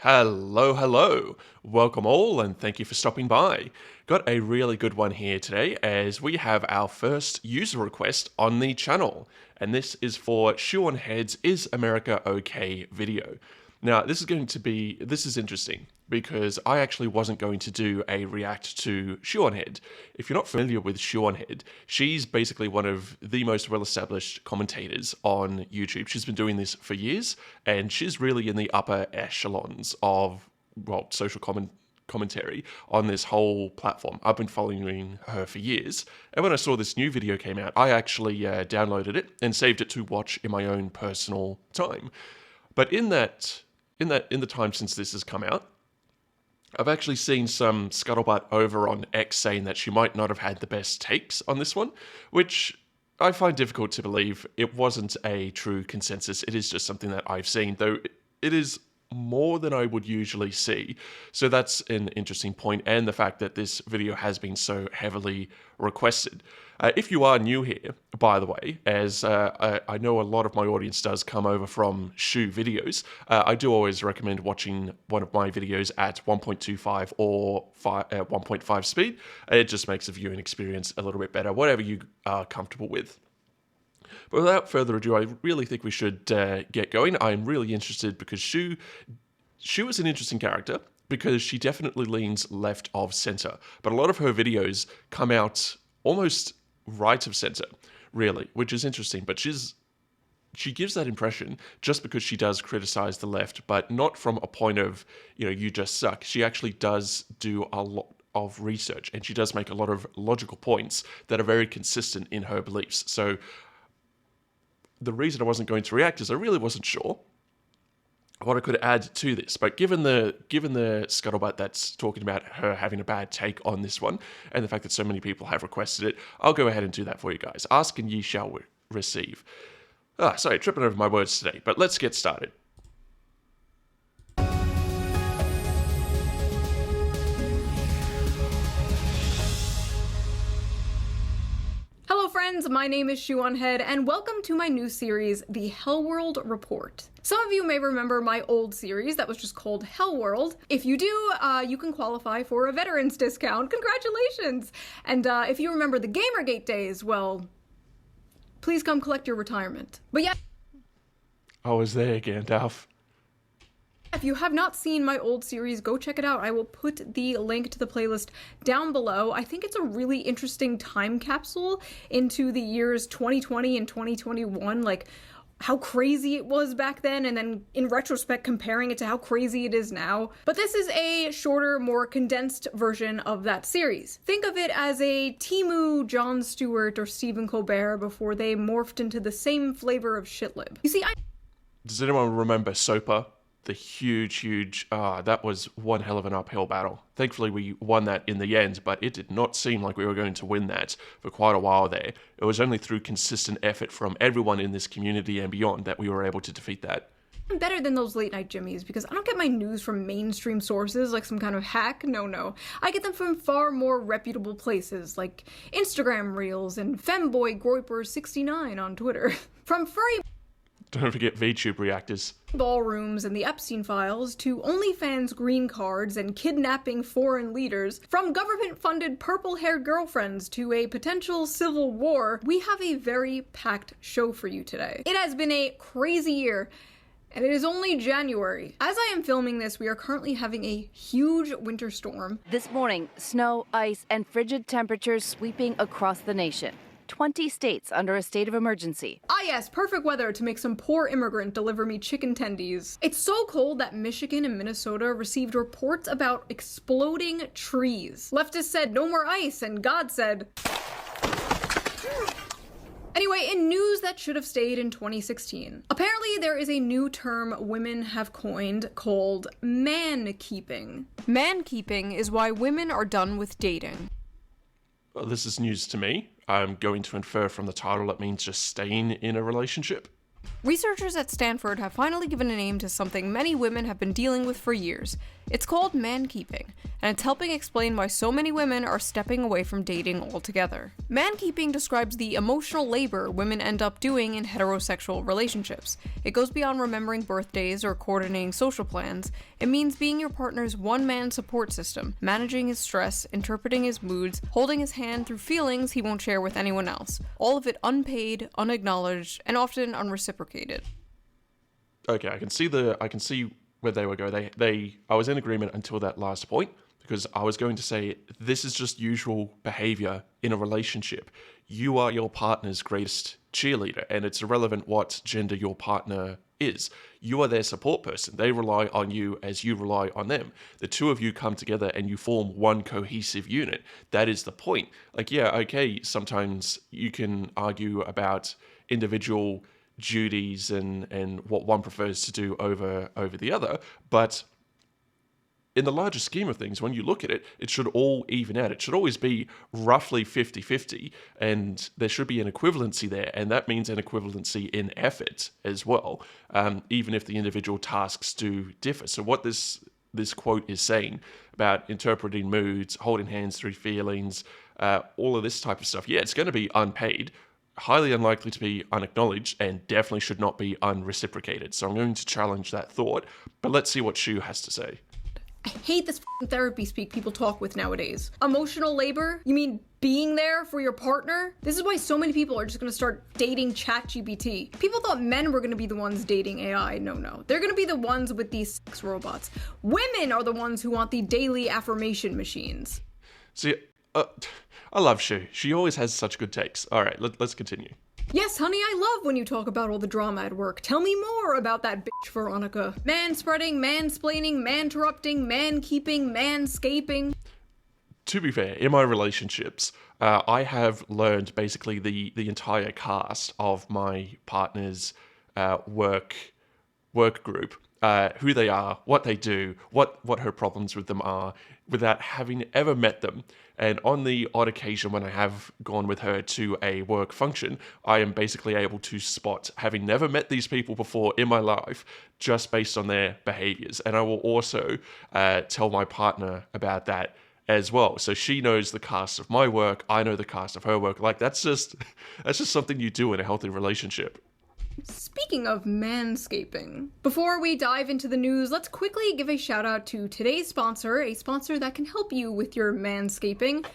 Hello. Welcome all, and thank you for stopping by. Got a really good one here today, as we have our first user request on the channel, and this is for ShoeOnHeads Is America OK video. Now, this is interesting, because I actually wasn't going to do a react to ShoeOnHead. If you're not familiar with ShoeOnHead, she's basically one of the most well-established commentators on YouTube. She's been doing this for years, and she's really in the upper echelons of, social commentary on this whole platform. I've been following her for years, and when I saw this new video came out, I actually downloaded it and saved it to watch in my own personal time. But in the time since this has come out, I've actually seen some scuttlebutt over on X saying that she might not have had the best takes on this one, which I find difficult to believe. It wasn't a true consensus. It is just something that I've seen, though it is more than I would usually see. So that's an interesting point, and the fact that this video has been so heavily requested. If you are new here, by the way, as I know a lot of my audience does come over from Shoe videos, I do always recommend watching one of my videos at 1.25 or 1.5 speed. It just makes the viewing experience a little bit better, whatever you are comfortable with. But without further ado, I really think we should get going. I'm really interested because Shoe is an interesting character because she definitely leans left of center. But a lot of her videos come out almost right of center, really, which is interesting. But she gives that impression just because she does criticize the left, but not from a point of, you just suck. She actually does do a lot of research, and she does make a lot of logical points that are very consistent in her beliefs. So the reason I wasn't going to react is I really wasn't sure what I could add to this, but given the scuttlebutt that's talking about her having a bad take on this one, and the fact that so many people have requested it, I'll go ahead and do that for you guys. Ask and ye shall receive. Sorry, tripping over my words today, but let's get started. Hello friends, my name is ShoeOnHead, and welcome to my new series, The Hellworld Report. Some of you may remember my old series that was just called Hellworld. If you do, you can qualify for a veterans discount. Congratulations! And if you remember the Gamergate days, well, please come collect your retirement. But yeah. I was there, Gandalf. If you have not seen my old series, go check it out. I will put the link to the playlist down below. I think it's a really interesting time capsule into the years 2020 and 2021, like how crazy it was back then, and then in retrospect comparing it to how crazy it is now. But this is a shorter, more condensed version of that series. Think of it as a Temu, Jon Stewart, or Stephen Colbert before they morphed into the same flavor of shitlib. You see, Does anyone remember Sopa? The huge, that was one hell of an uphill battle. Thankfully, we won that in the end, but it did not seem like we were going to win that for quite a while there. It was only through consistent effort from everyone in this community and beyond that we were able to defeat that. I'm better than those late night Jimmies because I don't get my news from mainstream sources like some kind of hack. No. I get them from far more reputable places like Instagram Reels and Femboy Groiper69 on Twitter. From furry Don't forget vtuberreactors. Ballrooms and the Epstein files, to OnlyFans green cards and kidnapping foreign leaders, from government-funded purple-haired girlfriends to a potential civil war, we have a very packed show for you today. It has been a crazy year, and it is only January. As I am filming this, we are currently having a huge winter storm. This morning, snow, ice, and frigid temperatures sweeping across the nation. 20 states under a state of emergency. Ah yes, perfect weather to make some poor immigrant deliver me chicken tendies. It's so cold that Michigan and Minnesota received reports about exploding trees. Leftists said no more ice, and God said... Anyway, in news that should have stayed in 2016, apparently there is a new term women have coined called man-keeping. Man-keeping is why women are done with dating. Well, this is news to me. I'm going to infer from the title it means just staying in a relationship. Researchers at Stanford have finally given a name to something many women have been dealing with for years. It's called man-keeping, and it's helping explain why so many women are stepping away from dating altogether. Man-keeping describes the emotional labor women end up doing in heterosexual relationships. It goes beyond remembering birthdays or coordinating social plans. It means being your partner's one-man support system, managing his stress, interpreting his moods, holding his hand through feelings he won't share with anyone else. All of it unpaid, unacknowledged, and often unreciprocated. Okay, I can see where they were going. I was in agreement until that last point, because I was going to say this is just usual behavior in a relationship. You are your partner's greatest cheerleader, and it's irrelevant what gender your partner is. You are their support person. They rely on you as you rely on them. The two of you come together and you form one cohesive unit. That is the point. Like, yeah, okay, sometimes you can argue about individual duties and what one prefers to do over the other, but in the larger scheme of things, when you look at it, it should all even out. It should always be roughly 50-50, and there should be an equivalency there, and that means an equivalency in effort as well, even if the individual tasks do differ. So what this quote is saying about interpreting moods, holding hands through feelings, all of this type of stuff, yeah, it's going to be unpaid, highly unlikely to be unacknowledged, and definitely should not be unreciprocated. So I'm going to challenge that thought, but let's see what Shue has to say. I hate this therapy speak people talk with nowadays. Emotional labor? You mean being there for your partner? This is why so many people are just gonna start dating ChatGPT. People thought men were gonna be the ones dating AI. No. They're gonna be the ones with these sex robots. Women are the ones who want the daily affirmation machines. See, I love Shue. She always has such good takes. All right, let's continue. Yes, honey, I love when you talk about all the drama at work. Tell me more about that bitch Veronica. Man-spreading, man-splaining, man-interrupting, man-keeping, man-scaping. To be fair, in my relationships, I have learned basically the entire cast of my partner's work group, who they are, what they do, what her problems with them are, without having ever met them. And on the odd occasion when I have gone with her to a work function, I am basically able to spot, having never met these people before in my life, just based on their behaviors. And I will also tell my partner about that as well. So she knows the cast of my work, I know the cast of her work. Like, that's just something you do in a healthy relationship. Speaking of manscaping, before we dive into the news, let's quickly give a shout out to today's sponsor, a sponsor that can help you with your manscaping,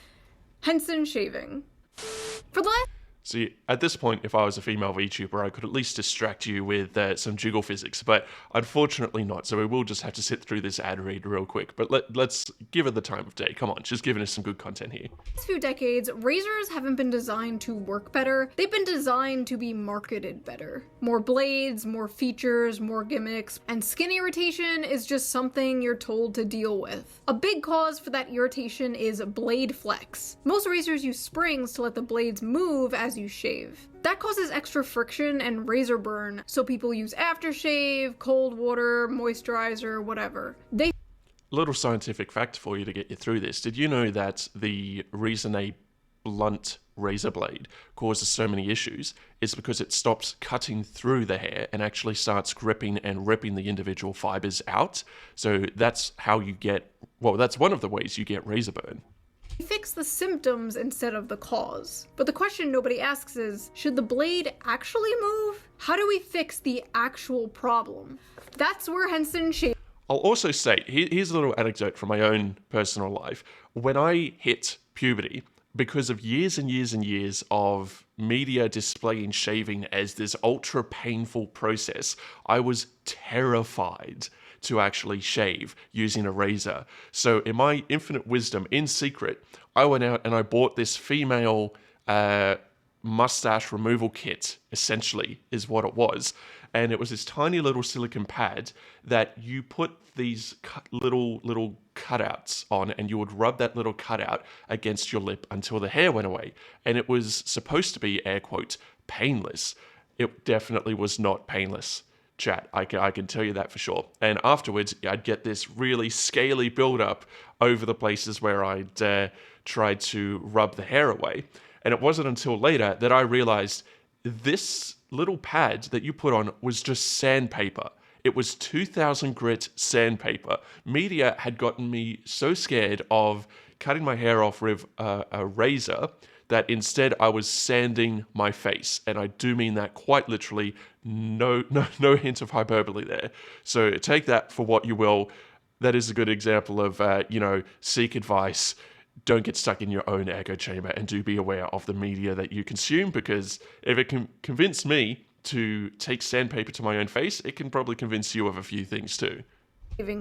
Henson Shaving. For the last See, at this point, if I was a female VTuber, I could at least distract you with some jiggle physics, but unfortunately not, so we will just have to sit through this ad read real quick. But let's give her the time of day. Come on, she's giving us some good content here. Last few decades, razors haven't been designed to work better. They've been designed to be marketed better. More blades, more features, more gimmicks, and skin irritation is just something you're told to deal with. A big cause for that irritation is blade flex. Most razors use springs to let the blades move as you shave. That causes extra friction and razor burn, so people use aftershave, cold water, moisturizer, whatever. Little scientific fact for you to get you through this. Did you know that the reason a blunt razor blade causes so many issues is because it stops cutting through the hair and actually starts gripping and ripping the individual fibers out? So that's how you get, well, that's one of the ways you get razor burn. We fix the symptoms instead of the cause. But the question nobody asks is, should the blade actually move? How do we fix the actual problem? That's where Henson Shaving. I'll also say, here's a little anecdote from my own personal life. When I hit puberty, because of years and years and years of media displaying shaving as this ultra painful process, I was terrified to actually shave using a razor. So in my infinite wisdom, in secret, I went out and I bought this female mustache removal kit, essentially, is what it was. And it was this tiny little silicone pad that you put these little cutouts on, and you would rub that little cutout against your lip until the hair went away. And it was supposed to be, air quotes, painless. It definitely was not painless, chat. I can tell you that for sure. And afterwards, I'd get this really scaly buildup over the places where I'd tried to rub the hair away. And it wasn't until later that I realized this little pad that you put on was just sandpaper. It was 2000 grit sandpaper. Media had gotten me so scared of cutting my hair off with a razor that instead I was sanding my face. And I do mean that quite literally, no hint of hyperbole there. So take that for what you will. That is a good example of, seek advice. Don't get stuck in your own echo chamber, and do be aware of the media that you consume, because if it can convince me to take sandpaper to my own face, it can probably convince you of a few things too.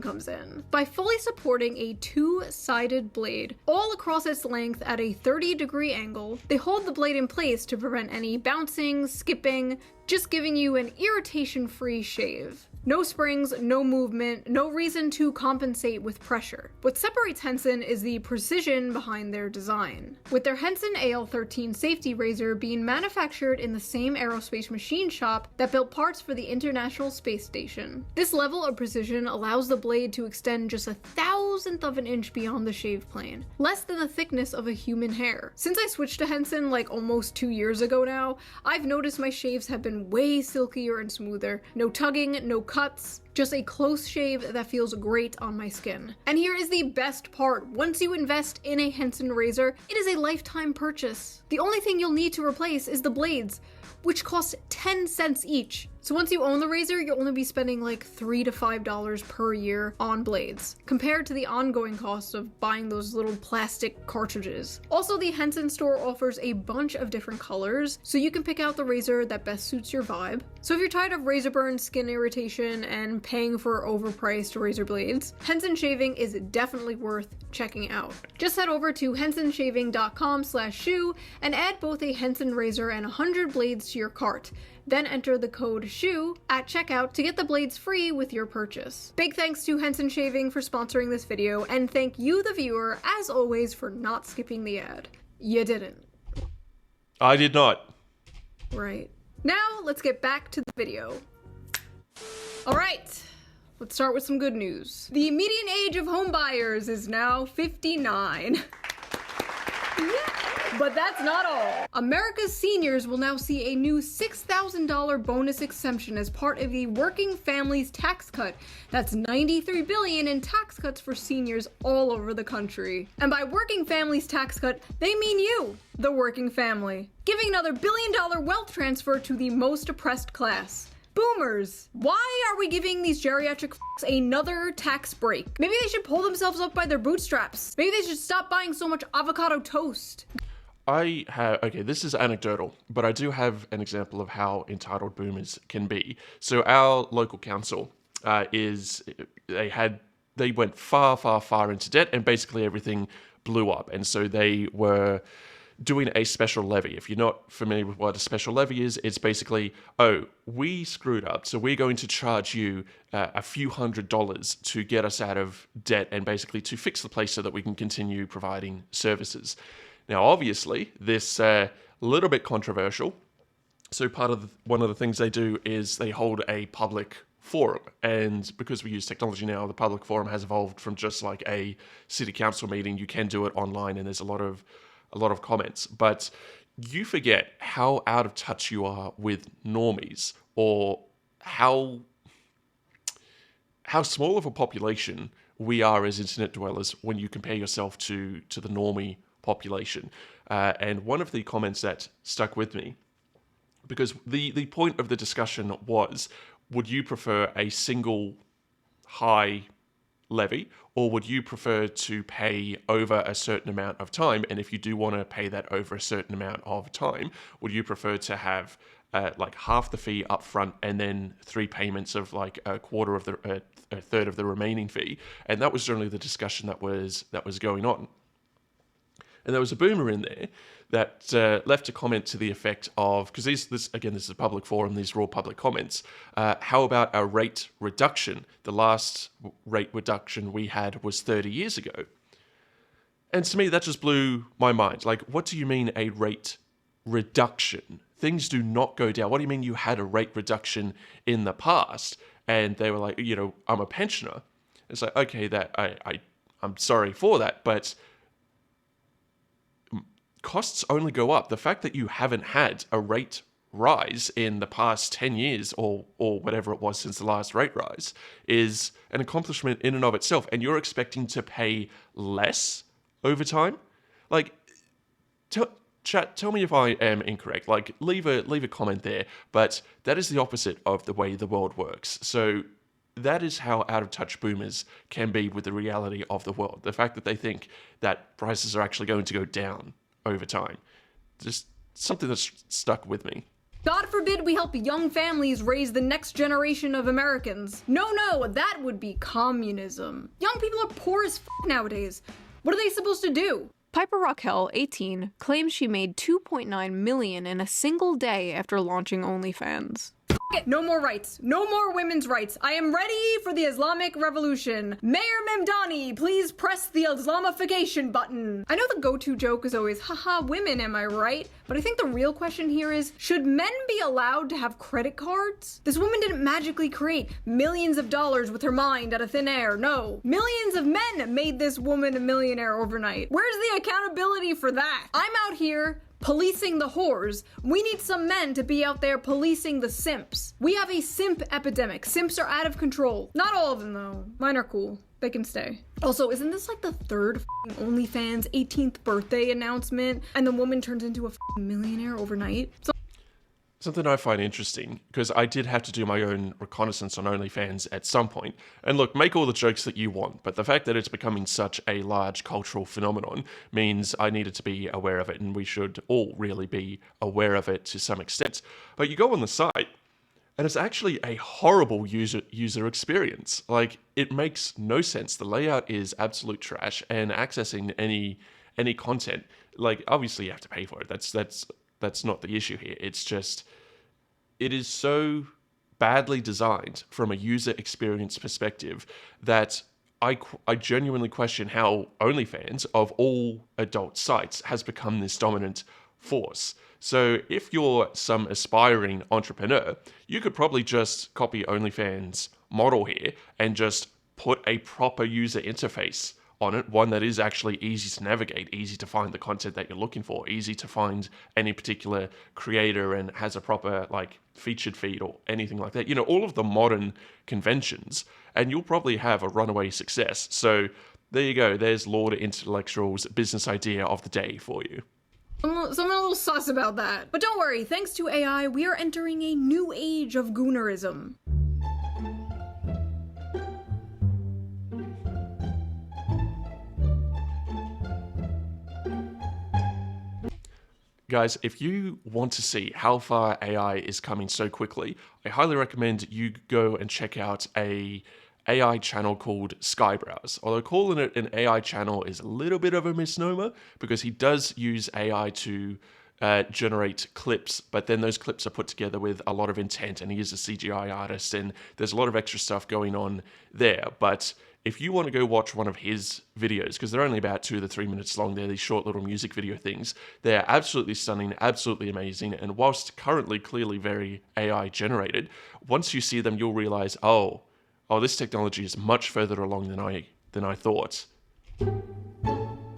Comes in by fully supporting a two-sided blade all across its length at a 30-degree angle. They hold the blade in place to prevent any bouncing, skipping, just giving you an irritation-free shave. No springs, no movement, no reason to compensate with pressure. What separates Henson is the precision behind their design, with their Henson AL-13 safety razor being manufactured in the same aerospace machine shop that built parts for the International Space Station. This level of precision allows the blade to extend just 1/1000th of an inch beyond the shave plane, less than the thickness of a human hair. Since I switched to Henson like almost 2 years ago now, I've noticed my shaves have been way silkier and smoother. No tugging, no cuts, just a close shave that feels great on my skin. And here is the best part. Once you invest in a Henson razor, it is a lifetime purchase. The only thing you'll need to replace is the blades, which cost 10 cents each. So once you own the razor, you'll only be spending like $3 to $5 per year on blades, compared to the ongoing cost of buying those little plastic cartridges. Also, the Henson store offers a bunch of different colors, so you can pick out the razor that best suits your vibe. So if you're tired of razor burn, skin irritation, and paying for overpriced razor blades, Henson Shaving is definitely worth checking out. Just head over to hensonshaving.com/shoe and add both a Henson razor and 100 blades to your cart. Then enter the code SHOE at checkout to get the blades free with your purchase. Big thanks to Henson Shaving for sponsoring this video, and thank you, the viewer, as always, for not skipping the ad. You didn't. I did not. Right. Now, let's get back to the video. Alright, let's start with some good news. The median age of home buyers is now 59. But that's not all. America's seniors will now see a new $6,000 bonus exemption as part of the Working Families Tax Cut. That's $93 billion in tax cuts for seniors all over the country. And by Working Families Tax Cut, they mean you, the working family, giving another billion-dollar wealth transfer to the most oppressed class. Boomers! Why are we giving these geriatric f***s another tax break? Maybe they should pull themselves up by their bootstraps. Maybe they should stop buying so much avocado toast. Okay, this is anecdotal, but I do have an example of how entitled boomers can be. So our local council they went far into debt, and basically everything blew up. And so they were doing a special levy. If you're not familiar with what a special levy is, it's basically, oh, we screwed up, so we're going to charge you a few $100s to get us out of debt and basically to fix the place so that we can continue providing services. Now, obviously, this little bit controversial. So one of the things they do is they hold a public forum. And because we use technology now, the public forum has evolved from just like a city council meeting. You can do it online, and there's a lot of comments. But you forget how out of touch you are with normies, or how small of a population we are as internet dwellers when you compare yourself to the normie population. And one of the comments that stuck with me, because the point of the discussion was, would you prefer a single high levy, or would you prefer to pay over a certain amount of time? And if you do want to pay that over a certain amount of time, would you prefer to have like half the fee up front and then 3 payments of like a third of the remaining fee? And that was generally the discussion that was going on. And there was a boomer in there that left a comment to the effect of, because this is a public forum, these are all public comments, how about a rate reduction? The last rate reduction we had was 30 years ago. And to me, that just blew my mind. Like, what do you mean a rate reduction? Things do not go down. What do you mean you had a rate reduction in the past? And they were like, I'm a pensioner. It's like, okay, that I'm sorry for that, but costs only go up. The fact that you haven't had a rate rise in the past 10 years or whatever it was since the last rate rise is an accomplishment in and of itself, and you're expecting to pay less over time? Like, chat, tell me if I am incorrect. Like, leave a comment there, but that is the opposite of the way the world works. So that is how out of touch boomers can be with the reality of the world. The fact that they think that prices are actually going to go down over time. Just something that's stuck with me. God forbid we help young families raise the next generation of Americans. No, that would be communism. Young people are poor as f nowadays. What are they supposed to do? Piper Raquel, 18, claims she made $2.9 million in a single day after launching OnlyFans. No more rights. No more women's rights. I am ready for the Islamic Revolution. Mayor Memdani, please press the Islamification button. I know the go-to joke is always, haha, women, am I right? But I think the real question here is, should men be allowed to have credit cards? This woman didn't magically create millions of dollars with her mind out of thin air. No. Millions of men made this woman a millionaire overnight. Where's the accountability for that? I'm out here policing the whores. We need some men to be out there policing the simps. We have a simp epidemic. Simps are out of control. Not all of them though. Mine are cool. They can stay. Also, isn't this like the third OnlyFans 18th birthday announcement and the woman turns into a millionaire overnight? Something I find interesting, because I did have to do my own reconnaissance on OnlyFans at some point. And look, make all the jokes that you want, but the fact that it's becoming such a large cultural phenomenon means I needed to be aware of it, and we should all really be aware of it to some extent. But you go on the site, and it's actually a horrible user experience. Like, it makes no sense. The layout is absolute trash, and accessing any content, like, obviously you have to pay for it. That's not the issue here. It's just, it is so badly designed from a user experience perspective that I genuinely question how OnlyFans, of all adult sites, has become this dominant force. So if you're some aspiring entrepreneur, you could probably just copy OnlyFans model here and just put a proper user interface on it, one that is actually easy to navigate, easy to find the content that you're looking for, easy to find any particular creator and has a proper like featured feed or anything like that. You know, all of the modern conventions, and you'll probably have a runaway success. So there you go. There's Lord Intellectual's business idea of the day for you. So I'm a little sus about that. But don't worry, thanks to AI, we are entering a new age of goonerism. Guys, if you want to see how far AI is coming so quickly, I highly recommend you go and check out a AI channel called Skyebrows. Although calling it an AI channel is a little bit of a misnomer because he does use AI to generate clips, but then those clips are put together with a lot of intent, and he is a CGI artist, and there's a lot of extra stuff going on there. But if you want to go watch one of his videos, because they're only about 2 to 3 minutes long, they're these short little music video things, they're absolutely stunning, absolutely amazing, and whilst currently clearly very AI generated, once you see them, you'll realize, oh, this technology is much further along than I thought.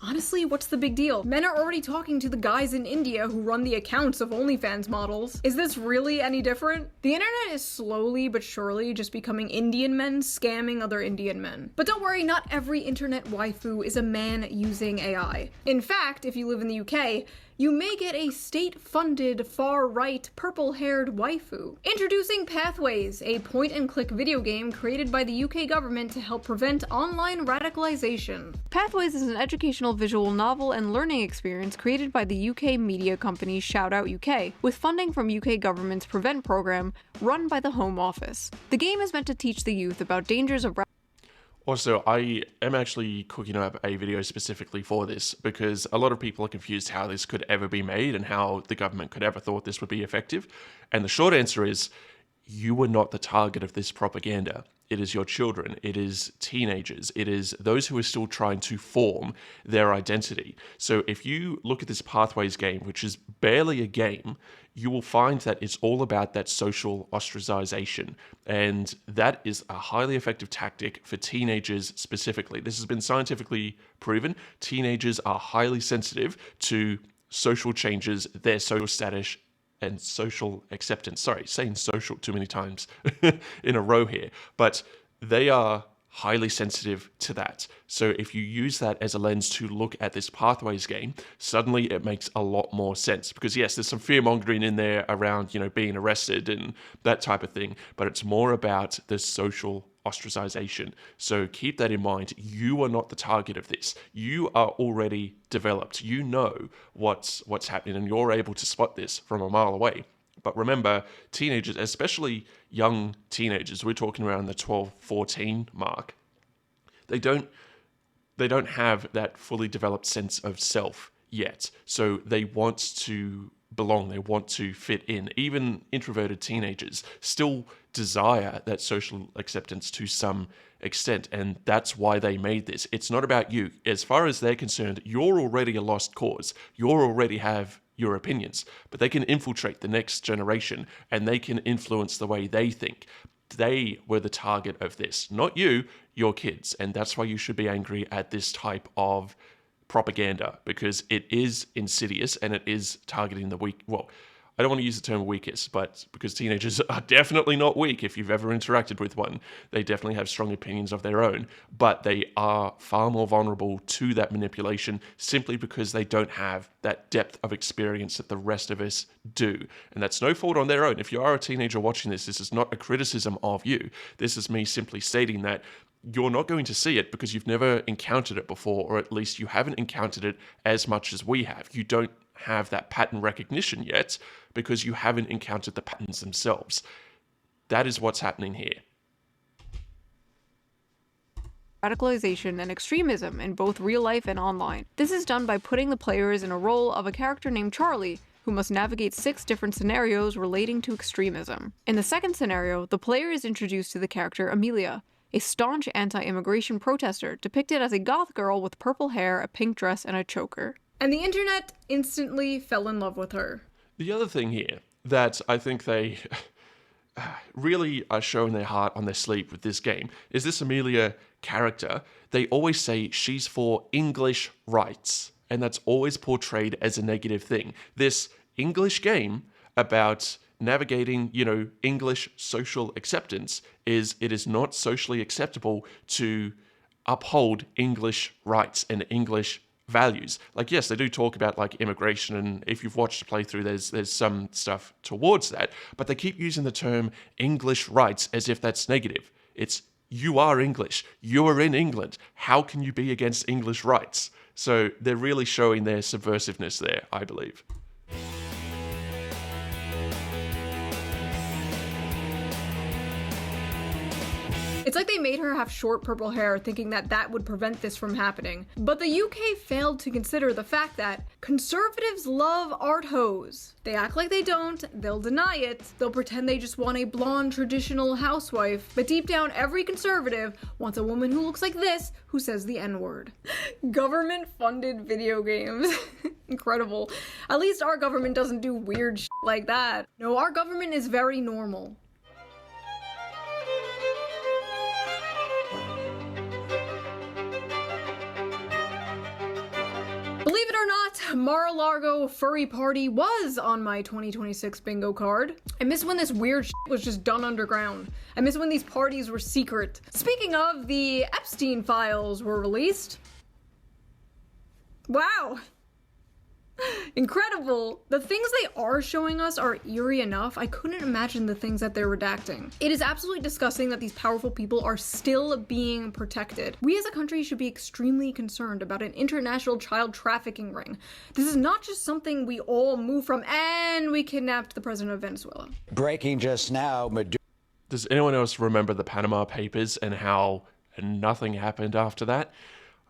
Honestly, what's the big deal? Men are already talking to the guys in India who run the accounts of OnlyFans models. Is this really any different? The internet is slowly but surely just becoming Indian men scamming other Indian men. But don't worry, not every internet waifu is a man using AI. In fact, if you live in the UK, you may get a state-funded, far-right, purple-haired waifu. Introducing Pathways, a point-and-click video game created by the UK government to help prevent online radicalization. Pathways is an educational visual novel and learning experience created by the UK media company Shoutout UK, with funding from UK government's Prevent program run by the Home Office. The game is meant to teach the youth about dangers of Also, I am actually cooking up a video specifically for this because a lot of people are confused how this could ever be made and how the government could ever thought this would be effective. And the short answer is, you were not the target of this propaganda. It is your children, it is teenagers, it is those who are still trying to form their identity. So if you look at this Pathways game, which is barely a game, you will find that it's all about that social ostracization. And that is a highly effective tactic for teenagers specifically. This has been scientifically proven. Teenagers are highly sensitive to social changes, their social status, and social acceptance. Sorry, saying social too many times in a row here, but they are highly sensitive to that. So if you use that as a lens to look at this Pathways game, suddenly it makes a lot more sense. Because yes, there's some fear-mongering in there around, being arrested and that type of thing, but it's more about the social ostracization. So keep that in mind. You are not the target of this. You are already developed. You know what's happening, and you're able to spot this from a mile away. But remember, teenagers, especially young teenagers, we're talking around the 12, 14 mark, they don't have that fully developed sense of self yet. So they want to belong, they want to fit in. Even introverted teenagers still desire that social acceptance to some extent, and that's why they made this. It's not about you. As far as they're concerned, you're already a lost cause. You already have your opinions, but they can infiltrate the next generation and they can influence the way they think. They were the target of this, not you, your kids. And that's why you should be angry at this type of propaganda, because it is insidious and it is targeting the weak. Well, I don't want to use the term weakest, but because teenagers are definitely not weak. If you've ever interacted with one, they definitely have strong opinions of their own, but they are far more vulnerable to that manipulation simply because they don't have that depth of experience that the rest of us do. And that's no fault on their own. If you are a teenager watching this is not a criticism of you. This is me simply stating that you're not going to see it because you've never encountered it before, or at least you haven't encountered it as much as we have. You don't have that pattern recognition yet because you haven't encountered the patterns themselves. That is what's happening here. Radicalization and extremism in both real life and online. This is done by putting the players in a role of a character named Charlie, who must navigate 6 different scenarios relating to extremism. In the second scenario, the player is introduced to the character Amelia, a staunch anti-immigration protester depicted as a goth girl with purple hair, a pink dress, and a choker. And the internet instantly fell in love with her. The other thing here that I think they really are showing their heart on their sleeve with this game is this Amelia character. They always say she's for English rights, and that's always portrayed as a negative thing. This English game about navigating, English social acceptance it is not socially acceptable to uphold English rights and English values. Like, yes, they do talk about like immigration, and if you've watched the playthrough, there's some stuff towards that, but they keep using the term English rights as if that's negative. It's, you are English, you are in England, how can you be against English rights? So they're really showing their subversiveness there, I believe. It's like they made her have short purple hair thinking that would prevent this from happening. But the UK failed to consider the fact that conservatives love art hoes. They act like they don't, they'll deny it, they'll pretend they just want a blonde traditional housewife, but deep down every conservative wants a woman who looks like this, who says the N-word. Government-funded video games. Incredible. At least our government doesn't do weird shit like that. No, our government is very normal. Believe it or not, Mar-a-Lago Furry Party was on my 2026 bingo card. I miss when this weird shit was just done underground. I miss when these parties were secret. Speaking of, the Epstein files were released. Wow. Incredible. The things they are showing us are eerie enough. I couldn't imagine the things that they're redacting. It is absolutely disgusting that these powerful people are still being protected. We as a country should be extremely concerned about an international child trafficking ring. This is not just something we all move from, and we kidnapped the president of Venezuela. Breaking just now, Does anyone else remember the Panama Papers and how nothing happened after that?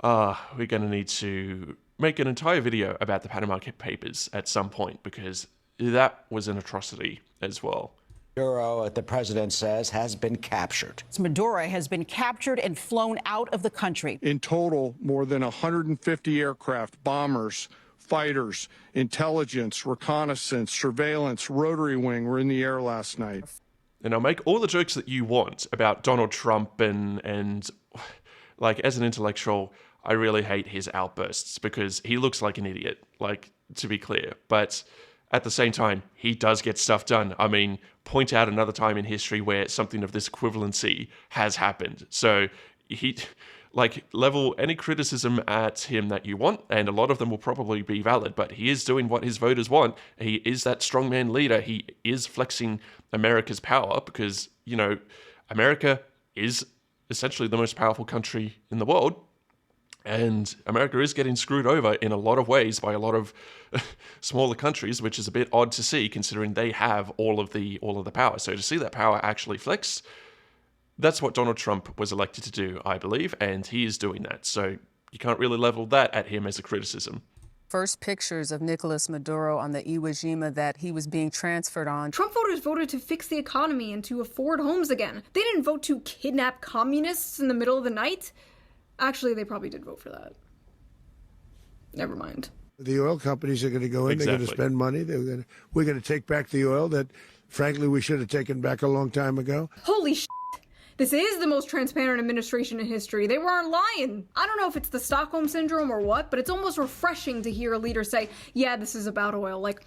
We're going to need to make an entire video about the Panama Papers at some point, because that was an atrocity as well. Maduro, the president says, has been captured. Maduro has been captured and flown out of the country. In total, more than 150 aircraft, bombers, fighters, intelligence, reconnaissance, surveillance, rotary wing were in the air last night. And I'll make all the jokes that you want about Donald Trump and like, as an intellectual, I really hate his outbursts because he looks like an idiot, like, to be clear. But at the same time, he does get stuff done. I mean, point out another time in history where something of this equivalency has happened. So he, like, level any criticism at him that you want, and a lot of them will probably be valid, but he is doing what his voters want. He is that strongman leader. He is flexing America's power because, you know, America is essentially the most powerful country in the world. And America is getting screwed over in a lot of ways by a lot of smaller countries, which is a bit odd to see considering they have all of the power. So to see that power actually flex, that's what Donald Trump was elected to do, I believe, and he is doing that. So you can't really level that at him as a criticism. First pictures of Nicolas Maduro on the Iwo Jima that he was being transferred on. Trump voters voted to fix the economy and to afford homes again. They didn't vote to kidnap communists in the middle of the night. Actually, they probably did vote for that. Never mind. The oil companies are going to go in. They're going to spend money. We're going to take back the oil that, frankly, we should have taken back a long time ago. Holy shit. This is the most transparent administration in history. They weren't lying. I don't know if it's the Stockholm Syndrome or what, but it's almost refreshing to hear a leader say, yeah, this is about oil. Like,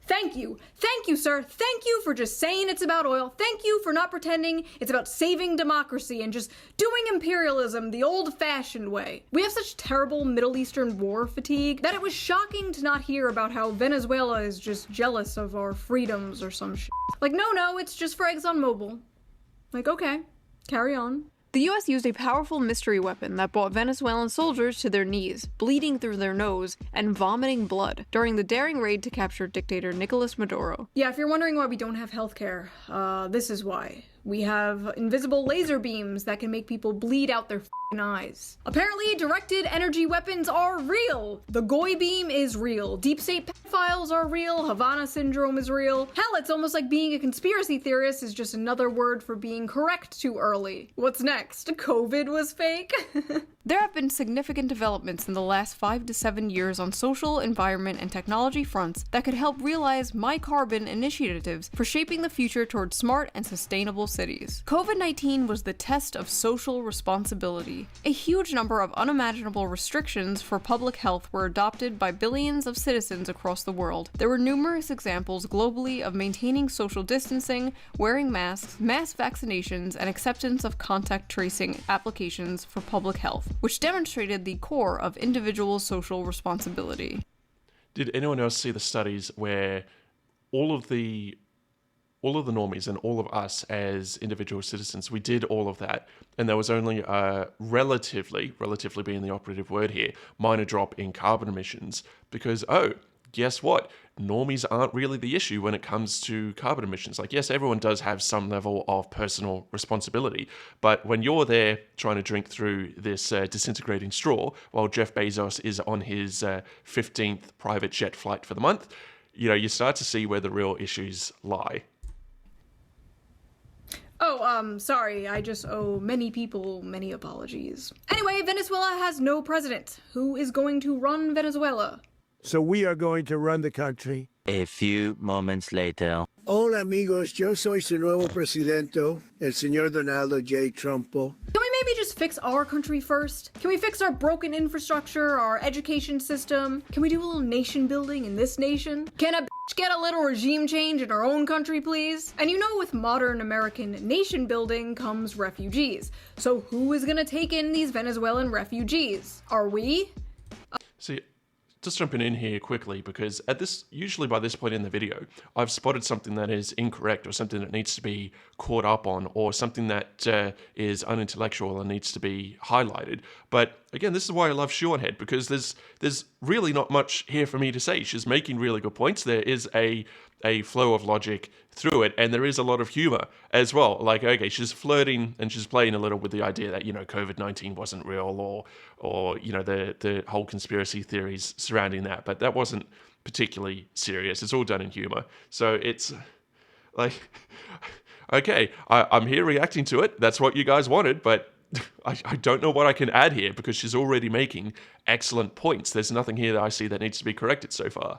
thank you. Thank you, sir. Thank you for just saying it's about oil. Thank you for not pretending it's about saving democracy and just doing imperialism the old-fashioned way. We have such terrible Middle Eastern war fatigue that it was shocking to not hear about how Venezuela is just jealous of our freedoms or some shit. Like, no, it's just for ExxonMobil. Like, okay, carry on. The US used a powerful mystery weapon that brought Venezuelan soldiers to their knees, bleeding through their nose, and vomiting blood during the daring raid to capture dictator Nicolas Maduro. Yeah, if you're wondering why we don't have healthcare, this is why. We have invisible laser beams that can make people bleed out their f***ing eyes. Apparently, directed energy weapons are real. The Goy beam is real. Deep state pedophiles are real. Havana syndrome is real. Hell, it's almost like being a conspiracy theorist is just another word for being correct too early. What's next? COVID was fake? There have been significant developments in the last 5 to 7 years on social, environment, and technology fronts that could help realize My Carbon initiatives for shaping the future towards smart and sustainable cities. COVID-19 was the test of social responsibility. A huge number of unimaginable restrictions for public health were adopted by billions of citizens across the world. There were numerous examples globally of maintaining social distancing, wearing masks, mass vaccinations, and acceptance of contact tracing applications for public health, which demonstrated the core of individual social responsibility. Did anyone else see the studies where all of the normies and all of us as individual citizens, we did all of that, and there was only a relatively being the operative word here, minor drop in carbon emissions because, oh, guess what? Normies aren't really the issue when it comes to carbon emissions. Like, yes, everyone does have some level of personal responsibility, but when you're there trying to drink through this disintegrating straw while Jeff Bezos is on his 15th private jet flight for the month, you know, you start to see where the real issues lie. Oh, sorry, I just owe many people many apologies. Anyway, Venezuela has no president. Who is going to run Venezuela? So we are going to run the country. A few moments later. Hola, amigos. Yo soy su nuevo presidente, el señor Donaldo J. Trumpo. Can we maybe just fix our country first? Can we fix our broken infrastructure, our education system? Can we do a little nation building in this nation? Can a bitch get a little regime change in our own country, please? And you know, with modern American nation building comes refugees. So who is gonna take in these Venezuelan refugees? Are we? See, just jumping in here quickly, because usually by this point in the video, I've spotted something that is incorrect or something that needs to be caught up on or something that is unintellectual and needs to be highlighted. But again, this is why I love ShoeOnHead, because there's really not much here for me to say. She's making really good points. There is a flow of logic through it, and there is a lot of humor as well. Like, okay, she's flirting and she's playing a little with the idea that, you know, COVID-19 wasn't real or you know, the whole conspiracy theories surrounding that, but that wasn't particularly serious. It's all done in humor. So it's like, okay, I'm here reacting to it. That's what you guys wanted, but I don't know what I can add here because she's already making excellent points. There's nothing here that I see that needs to be corrected so far.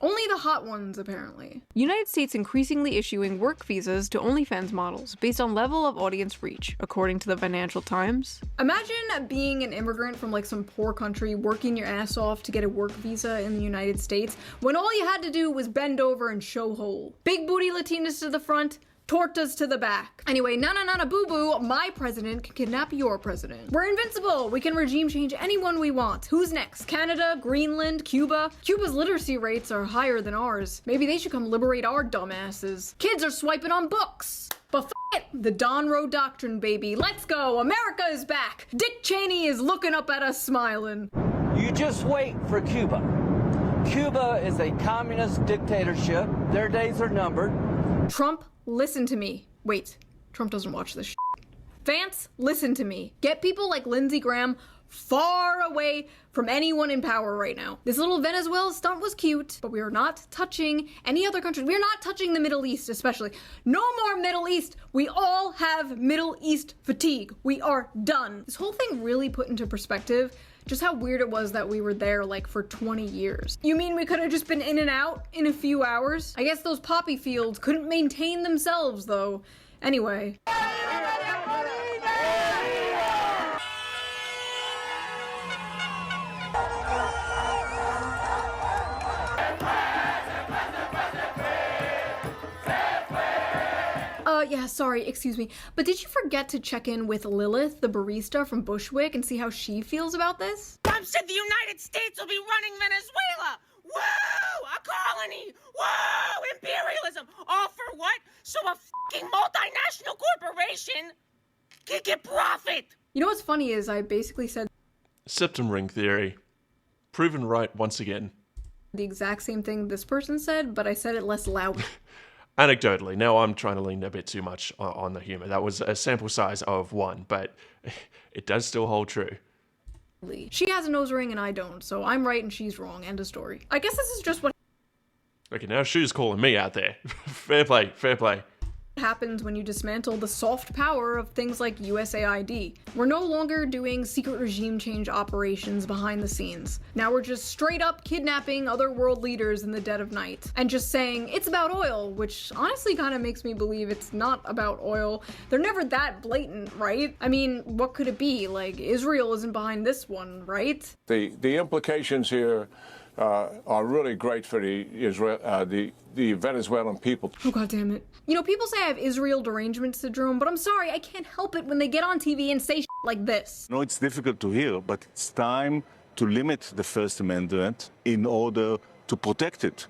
Only the hot ones, apparently. United States increasingly issuing work visas to OnlyFans models based on level of audience reach, according to the Financial Times. Imagine being an immigrant from like some poor country, working your ass off to get a work visa in the United States, when all you had to do was bend over and show hole. Big booty Latinas to the front, tortas to the back. Anyway, na boo boo, my president can kidnap your president. We're invincible. We can regime change anyone we want. Who's next? Canada, Greenland, Cuba? Cuba's literacy rates are higher than ours. Maybe they should come liberate our dumbasses. Kids are swiping on books. But f it, the Don Road Doctrine, baby. Let's go. America is back. Dick Cheney is looking up at us smiling. You just wait for Cuba. Cuba is a communist dictatorship. Their days are numbered. Trump, listen to me. Wait, Trump doesn't watch this shit. Vance, listen to me. Get people like Lindsey Graham far away from anyone in power right now. This little Venezuela stunt was cute, but we are not touching any other country. We're not touching the Middle East, especially. No more Middle East. We all have Middle East fatigue. We are done. This whole thing really put into perspective just how weird it was that we were there like for 20 years. You mean we could have just been in and out in a few hours? I guess those poppy fields couldn't maintain themselves though. Anyway. Yeah, sorry, excuse me. But did you forget to check in with Lilith, the barista from Bushwick, and see how she feels about this? Trump said the United States will be running Venezuela! Woo! A colony! Woo! Imperialism! All for what? So a fucking multinational corporation can get profit! You know what's funny is I basically said septum ring theory. Proven right once again. The exact same thing this person said, but I said it less loud. Anecdotally, now I'm trying to lean a bit too much on the humor. That was a sample size of 1, but it does still hold true. She has a nose ring and I don't, so I'm right and she's wrong. End of story. I guess this is just what Okay, now Shoe's calling me out there. Fair play, fair play. happens when you dismantle the soft power of things like USAID. We're no longer doing secret regime change operations behind the scenes. Now we're just straight up kidnapping other world leaders in the dead of night and just saying it's about oil, which honestly kind of makes me believe it's not about oil. They're never that blatant, right? I mean, what could it be? Like, Israel isn't behind this one, right? The implications here are really great for the Venezuelan people. Oh, God damn it. You know, people say I have Israel derangement syndrome, but I'm sorry, I can't help it when they get on TV and say shit like this. No, it's difficult to hear, but it's time to limit the First Amendment in order to protect it,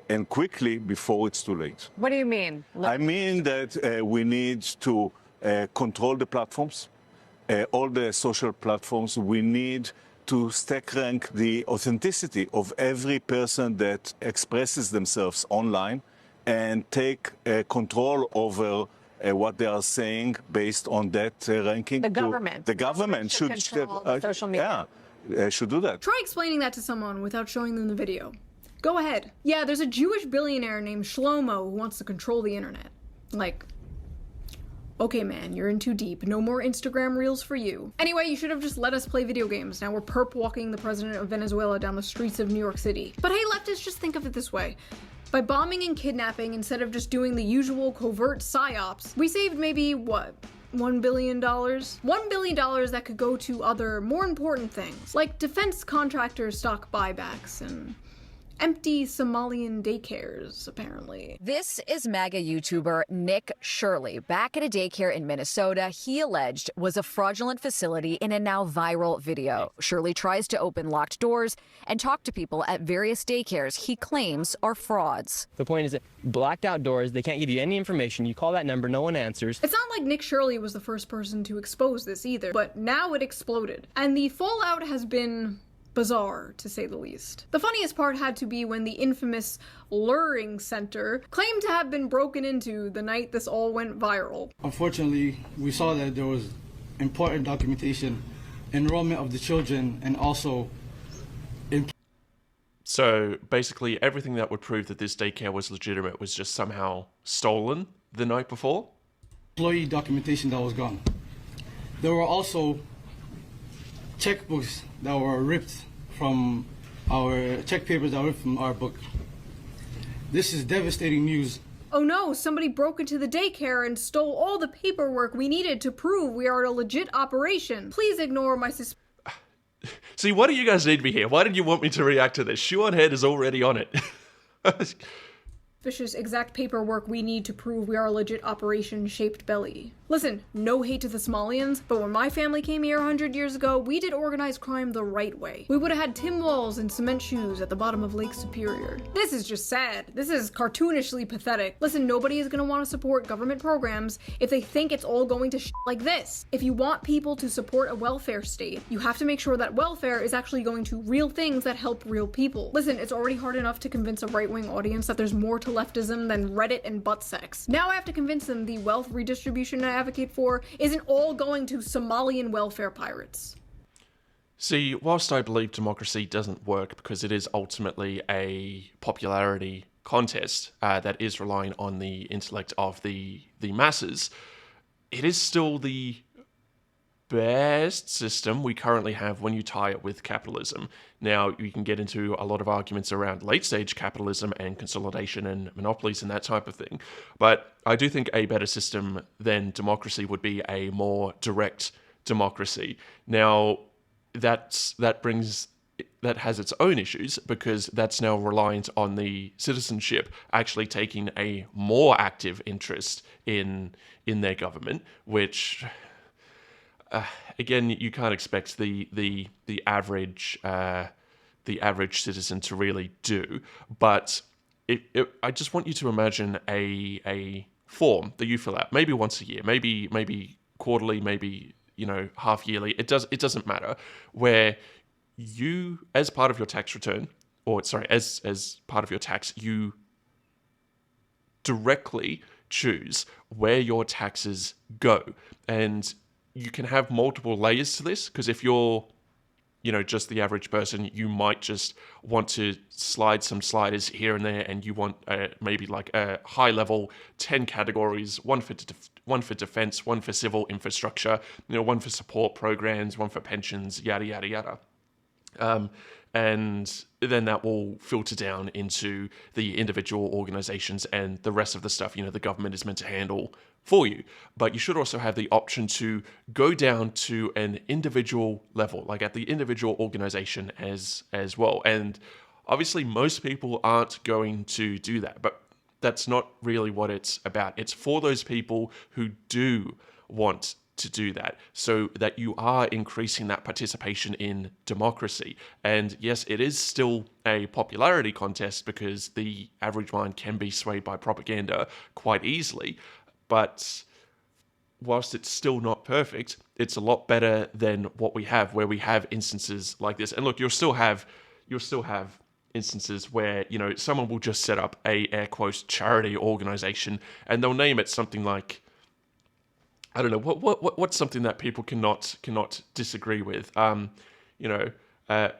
and quickly before it's too late. What do you mean? I mean that we need to control the platforms, all the social platforms. We need to stack rank the authenticity of every person that expresses themselves online and take control over what they are saying based on that ranking. The government. The government should control social media. Yeah, should do that. Try explaining that to someone without showing them the video. Go ahead. Yeah, there's a Jewish billionaire named Shlomo who wants to control the internet. Like, okay, man, you're in too deep. No more Instagram reels for you. Anyway, you should have just let us play video games. Now we're perp walking the president of Venezuela down the streets of New York City. But hey, leftists, just think of it this way. By bombing and kidnapping, instead of just doing the usual covert psyops, we saved maybe, what, $1 billion? $1 billion that could go to other, more important things, like defense contractor stock buybacks and empty Somalian daycares, apparently. This is MAGA YouTuber Nick Shirley. Back at a daycare in Minnesota, he alleged was a fraudulent facility in a now viral video. Shirley tries to open locked doors and talk to people at various daycares he claims are frauds. The point is that blacked out doors, they can't give you any information. You call that number, no one answers. It's not like Nick Shirley was the first person to expose this either, but now it exploded. And the fallout has been bizarre, to say the least. The funniest part had to be when the infamous Luring Center claimed to have been broken into the night this all went viral. Unfortunately, we saw that there was important documentation, enrollment of the children, and also So basically everything that would prove that this daycare was legitimate was just somehow stolen the night before? employee documentation that was gone. There were also checkbooks that were ripped from our check papers that were ripped from our book. This is devastating news. Oh no, somebody broke into the daycare and stole all the paperwork we needed to prove we are a legit operation. Please ignore my See, why do you guys need me here? Why did you want me to react to this? ShoeOnHead is already on it. suspicious exact paperwork we need to prove we are a legit operation shaped belly. Listen, no hate to the Somalians, but when my family came here 100 years ago, we did organized crime the right way. We would have had tin walls and cement shoes at the bottom of Lake Superior. This is just sad. This is cartoonishly pathetic. Listen, nobody is gonna want to support government programs if they think it's all going to shit like this. If you want people to support a welfare state, you have to make sure that welfare is actually going to real things that help real people. Listen, it's already hard enough to convince a right-wing audience that there's more to leftism than Reddit and butt sex. Now I have to convince them the wealth redistribution I advocate for isn't all going to Somalian welfare pirates. See, whilst I believe democracy doesn't work because it is ultimately a popularity contest that is relying on the intellect of the masses, it is still the best system we currently have when you tie it with capitalism. Now, you can get into a lot of arguments around late-stage capitalism and consolidation and monopolies and that type of thing, but I do think a better system than democracy would be a more direct democracy. Now, that has its own issues because that's now reliant on the citizenship actually taking a more active interest in their government, which again, you can't expect the average citizen to really do. But I just want you to imagine a form that you fill out, maybe once a year, maybe quarterly, maybe half yearly. It doesn't matter, where you, as part of your tax return, or sorry, as part of your tax, you directly choose where your taxes go. And you can have multiple layers to this, because if you're, just the average person, you might just want to slide some sliders here and there, and you want maybe like a high level 10 categories, one for defense, one for civil infrastructure, one for support programs, one for pensions, yada, yada, yada. And then that will filter down into the individual organizations and the rest of the stuff, the government is meant to handle for you. But you should also have the option to go down to an individual level, like at the individual organization as well. And obviously most people aren't going to do that, but that's not really what it's about. It's for those people who do want to do that, so that you are increasing that participation in democracy. And yes, it is still a popularity contest because the average mind can be swayed by propaganda quite easily, but whilst it's still not perfect, it's a lot better than what we have, where we have instances like this. And look, you'll still have instances where someone will just set up a air quotes charity organization and they'll name it something like, I don't know, what's something that people cannot disagree with?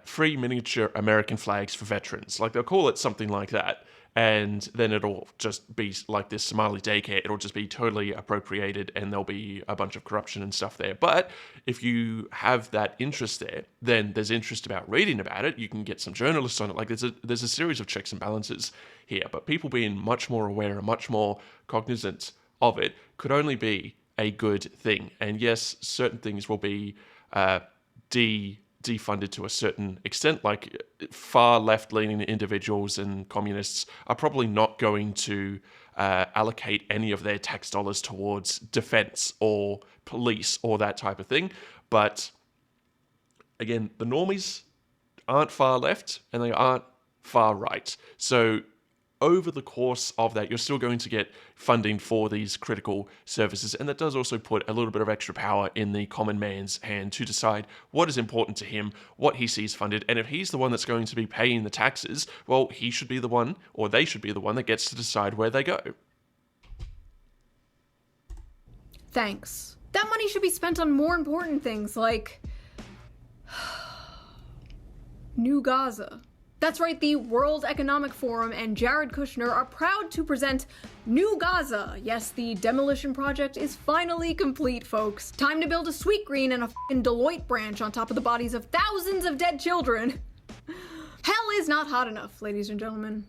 Free miniature American flags for veterans. Like, they'll call it something like that, and then it'll just be like this Somali daycare. It'll just be totally appropriated, and there'll be a bunch of corruption and stuff there. But if you have that interest there, then there's interest about reading about it. You can get some journalists on it. Like, there's a series of checks and balances here. But people being much more aware and much more cognizant of it could only be a good thing. And yes, certain things will be defunded to a certain extent, like far left-leaning individuals and communists are probably not going to allocate any of their tax dollars towards defense or police or that type of thing. But again, the normies aren't far left and they aren't far right. So over the course of that, you're still going to get funding for these critical services. And that does also put a little bit of extra power in the common man's hand to decide what is important to him, what he sees funded. And if he's the one that's going to be paying the taxes, well, he should be the one, or they should be the one that gets to decide where they go. Thanks. That money should be spent on more important things like New Gaza. That's right, the World Economic Forum and Jared Kushner are proud to present New Gaza. Yes, the demolition project is finally complete, folks. Time to build a Sweet Green and a f***ing Deloitte branch on top of the bodies of thousands of dead children. Hell is not hot enough, ladies and gentlemen.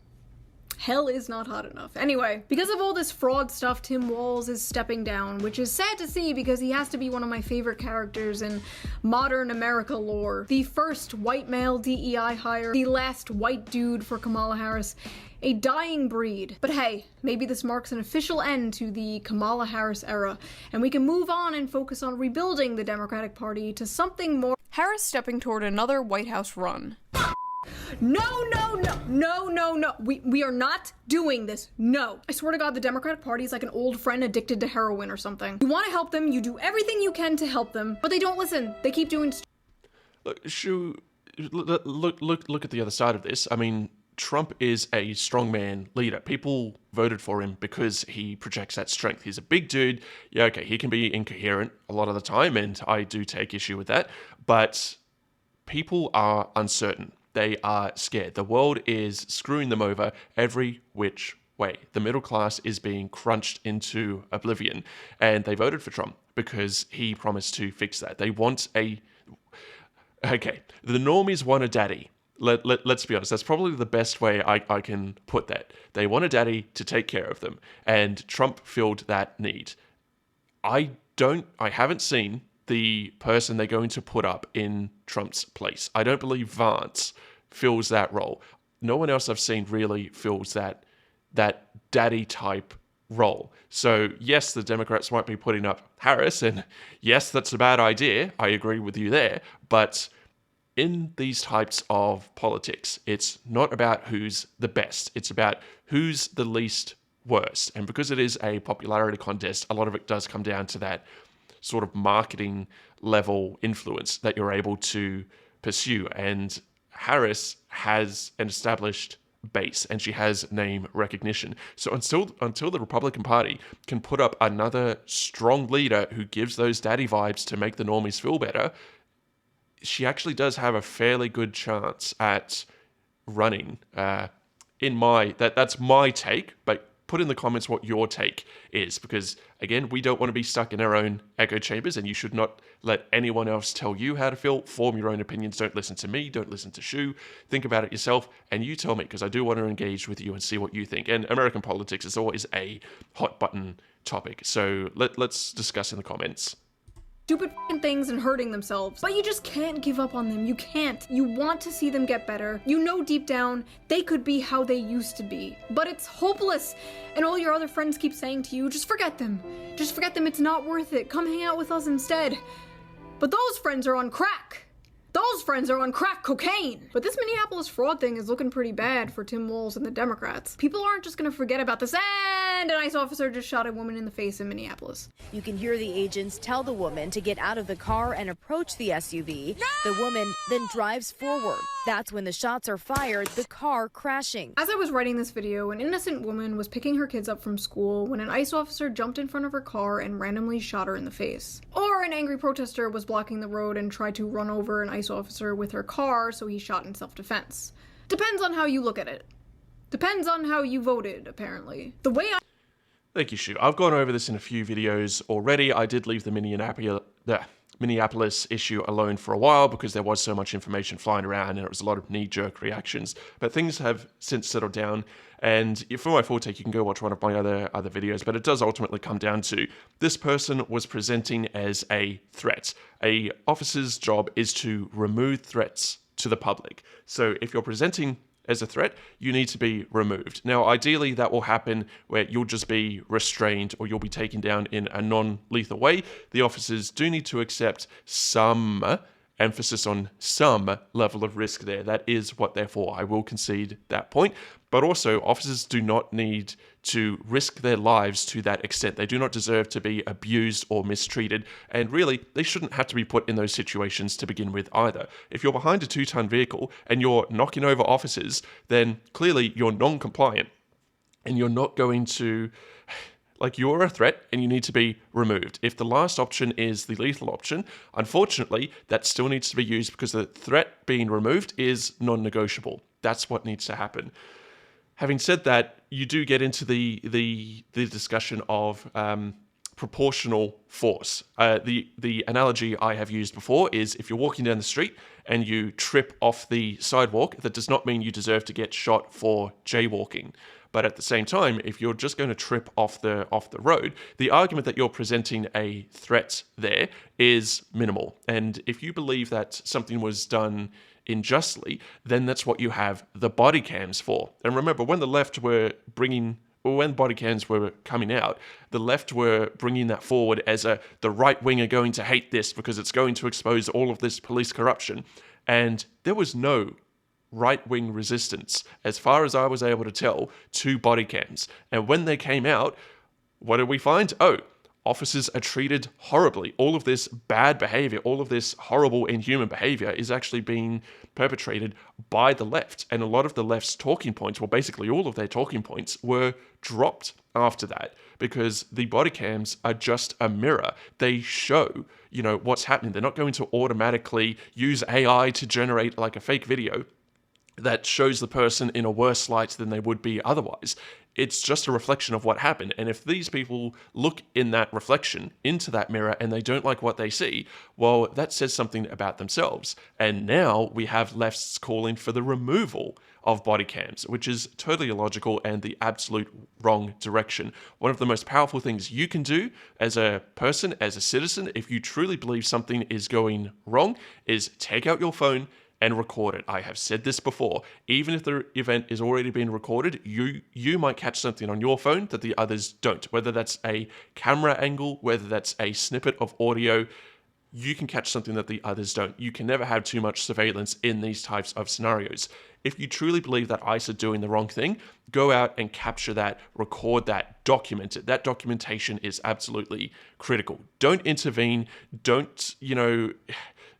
Hell is not hot enough. Anyway, because of all this fraud stuff, Tim Walz is stepping down, which is sad to see because he has to be one of my favorite characters in modern America lore. The first white male DEI hire, the last white dude for Kamala Harris, a dying breed. But hey, maybe this marks an official end to the Kamala Harris era, and we can move on and focus on rebuilding the Democratic Party to something more. Harris stepping toward another White House run. No. We are not doing this. No. I swear to God, the Democratic Party is like an old friend addicted to heroin or something. You want to help them, you do everything you can to help them, but they don't listen. They keep doing Look, look at the other side of this. I mean, Trump is a strongman leader. People voted for him because he projects that strength. He's a big dude. Yeah, okay, he can be incoherent a lot of the time, and I do take issue with that. But people are uncertain. They are scared. The world is screwing them over every which way. The middle class is being crunched into oblivion, and they voted for Trump because he promised to fix that. They want a... Okay, the normies want a daddy. Let's be honest, that's probably the best way I can put that. They want a daddy to take care of them, and Trump filled that need. I haven't seen the person they're going to put up in Trump's place. I don't believe Vance fills that role. No one else I've seen really fills that daddy type role. So yes, the Democrats might be putting up Harris, and yes, that's a bad idea. I agree with you there, but in these types of politics, it's not about who's the best. It's about who's the least worst. And because it is a popularity contest, a lot of it does come down to that sort of marketing level influence that you're able to pursue. And Harris has an established base, and she has name recognition. So until the Republican Party can put up another strong leader who gives those daddy vibes to make the normies feel better, she actually does have a fairly good chance at running. That's my take, but put in the comments what your take is, because again, we don't want to be stuck in our own echo chambers, and you should not let anyone else tell you how to feel. Form your own opinions. Don't listen to me. Don't listen to Shue. Think about it yourself, and you tell me, because I do want to engage with you and see what you think. And American politics is always a hot button topic, so let's discuss in the comments. Stupid things and hurting themselves. But you just can't give up on them. You can't. You want to see them get better. You know deep down they could be how they used to be. But it's hopeless. And all your other friends keep saying to you, just forget them. Just forget them. It's not worth it. Come hang out with us instead. But those friends are on crack. Those friends are on crack cocaine. But this Minneapolis fraud thing is looking pretty bad for Tim Walz and the Democrats. People aren't just gonna forget about this, and an ICE officer just shot a woman in the face in Minneapolis. You can hear the agents tell the woman to get out of the car and approach the SUV. The woman then drives forward. That's when the shots are fired, the car crashing. As I was writing this video, an innocent woman was picking her kids up from school when an ICE officer jumped in front of her car and randomly shot her in the face. Or an angry protester was blocking the road and tried to run over an ICE officer with her car, so he shot in self-defense. Depends on how you look at it. Depends on how you voted, apparently. The way I... Thank you, Shue. I've gone over this in a few videos already. I did leave the Minneapolis issue alone for a while because there was so much information flying around and it was a lot of knee-jerk reactions. But things have since settled down, and for my full take, you can go watch one of my other videos, but it does ultimately come down to this person was presenting as a threat. A officer's job is to remove threats to the public. So if you're presenting as a threat, you need to be removed. Now, ideally, that will happen where you'll just be restrained or you'll be taken down in a non-lethal way. The officers do need to accept some, emphasis on some level of risk there. That is what they're for. I will concede that point. But also, officers do not need to risk their lives to that extent. They do not deserve to be abused or mistreated. And really, they shouldn't have to be put in those situations to begin with either. If you're behind a 2-ton vehicle and you're knocking over officers, then clearly you're non-compliant. And you're not going to... you're a threat and you need to be removed. If the last option is the lethal option, unfortunately, that still needs to be used because the threat being removed is non-negotiable. That's what needs to happen. Having said that, you do get into the discussion of proportional force. The analogy I have used before is if you're walking down the street and you trip off the sidewalk, that does not mean you deserve to get shot for jaywalking. But at the same time, if you're just going to trip off the road, the argument that you're presenting a threat there is minimal. And if you believe that something was done unjustly, then that's what you have the body cams for. And remember, when the left were when body cams were coming out, the left were bringing that forward as the right wing are going to hate this because it's going to expose all of this police corruption. And there was no right-wing resistance, as far as I was able to tell, to body cams. And when they came out, what did we find? Oh, officers are treated horribly. All of this bad behavior, all of this horrible, inhuman behavior is actually being perpetrated by the left. And a lot of the left's talking points, well, basically all of their talking points, were dropped after that because the body cams are just a mirror. They show, what's happening. They're not going to automatically use AI to generate like a fake video that shows the person in a worse light than they would be otherwise. It's just a reflection of what happened. And if these people look in that reflection into that mirror and they don't like what they see, well, that says something about themselves. And now we have lefts calling for the removal of body cams, which is totally illogical and the absolute wrong direction. One of the most powerful things you can do as a person, as a citizen, if you truly believe something is going wrong, is take out your phone and record it. I have said this before. Even if the event is already being recorded, you might catch something on your phone that the others don't. Whether that's a camera angle, whether that's a snippet of audio, you can catch something that the others don't. You can never have too much surveillance in these types of scenarios. If you truly believe that ICE are doing the wrong thing, go out and capture that, record that, document it. That documentation is absolutely critical. Don't intervene. Don't,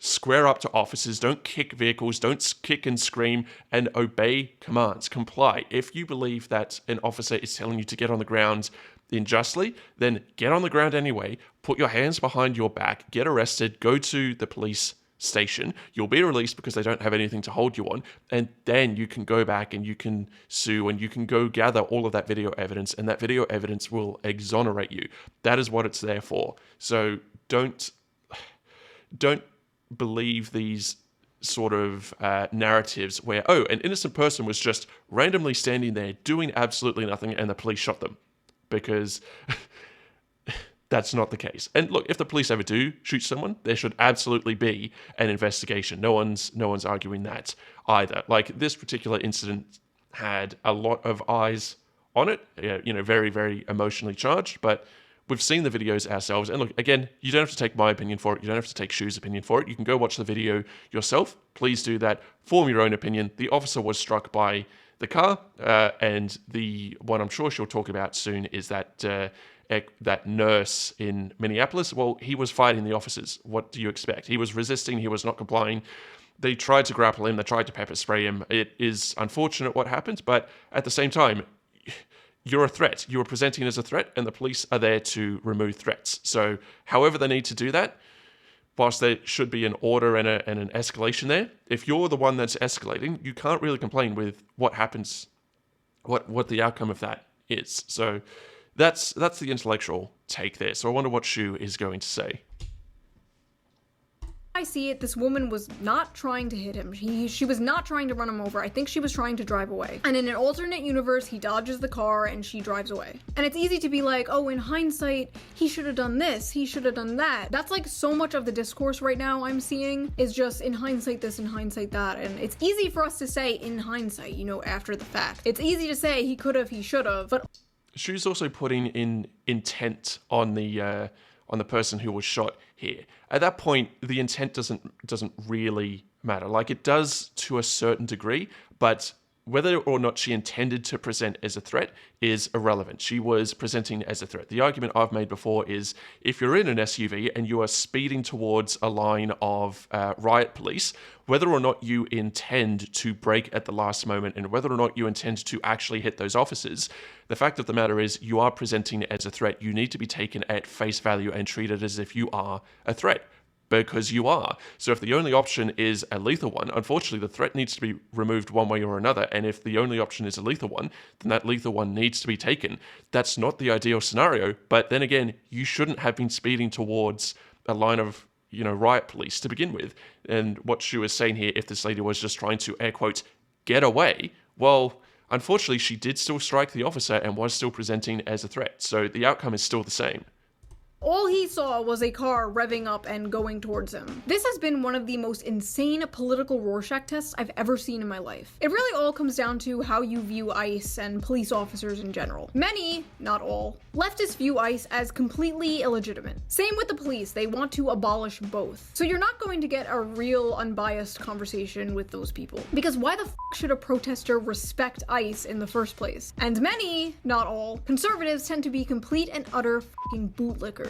square up to officers, don't kick vehicles, don't kick and scream, and obey commands, comply. If you believe that an officer is telling you to get on the ground unjustly, then get on the ground anyway, put your hands behind your back, get arrested, go to the police station, you'll be released because they don't have anything to hold you on, and then you can go back and you can sue and you can go gather all of that video evidence, and that video evidence will exonerate you. That is what it's there for. So don't believe these sort of narratives where, oh, an innocent person was just randomly standing there doing absolutely nothing and the police shot them, because that's not the case. And look, if the police ever do shoot someone, there should absolutely be an investigation. No one's arguing that either. Like, this particular incident had a lot of eyes on it, very, very emotionally charged, but we've seen the videos ourselves. And look, again, you don't have to take my opinion for it. You don't have to take Shue's opinion for it. You can go watch the video yourself. Please do that. Form your own opinion. The officer was struck by the car. And the one I'm sure she'll talk about soon is that nurse in Minneapolis. Well, he was fighting the officers. What do you expect? He was resisting. He was not complying. They tried to grapple him. They tried to pepper spray him. It is unfortunate what happened. But at the same time, you're a threat. You are presenting as a threat, and the police are there to remove threats. So however they need to do that, whilst there should be an order and an escalation there, if you're the one that's escalating, you can't really complain with what happens, what the outcome of that is. So that's the intellectual take there. So I wonder what Shue is going to say. I see it, this woman was not trying to hit him. She was not trying to run him over. I think she was trying to drive away. And in an alternate universe, he dodges the car and she drives away. And it's easy to be like, oh, in hindsight, he should have done this, he should have done that. That's like so much of the discourse right now I'm seeing is just in hindsight this, in hindsight that. And it's easy for us to say in hindsight, after the fact. It's easy to say he could have, he should have, but Shue's also putting in intent on the person who was shot here. At that point, the intent doesn't really matter. Like, it does to a certain degree, but whether or not she intended to present as a threat is irrelevant. She was presenting as a threat. The argument I've made before is if you're in an SUV and you are speeding towards a line of riot police, whether or not you intend to brake at the last moment and whether or not you intend to actually hit those officers, the fact of the matter is you are presenting as a threat. You need to be taken at face value and treated as if you are a threat. because you are. So if the only option is a lethal one, unfortunately the threat needs to be removed one way or another, and if the only option is a lethal one, then that lethal one needs to be taken. That's not the ideal scenario, but then again, you shouldn't have been speeding towards a line of, riot police to begin with. And what Shue is saying here, if this lady was just trying to, air quotes, get away, well, unfortunately she did still strike the officer and was still presenting as a threat, so the outcome is still the same. All he saw was a car revving up and going towards him. This has been one of the most insane political Rorschach tests I've ever seen in my life. It really all comes down to how you view ICE and police officers in general. Many, not all, leftists view ICE as completely illegitimate. Same with the police, they want to abolish both. So you're not going to get a real unbiased conversation with those people. Because why the f should a protester respect ICE in the first place? And many, not all, conservatives tend to be complete and utter f***ing bootlickers.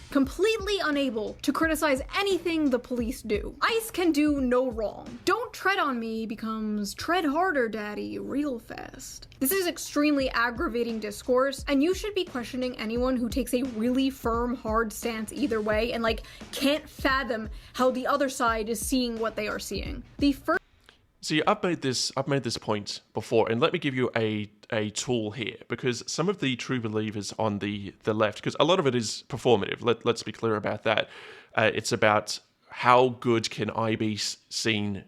Completely unable to criticize anything the police do. ICE can do no wrong. Don't tread on me becomes tread harder, daddy, real fast. This is extremely aggravating discourse, and you should be questioning anyone who takes a really firm, hard stance either way and can't fathom how the other side is seeing what they are seeing. See, I've made this point before, and let me give you a tool here, because some of the true believers on the left, because a lot of it is performative, let's be clear about that. It's about how good can I be seen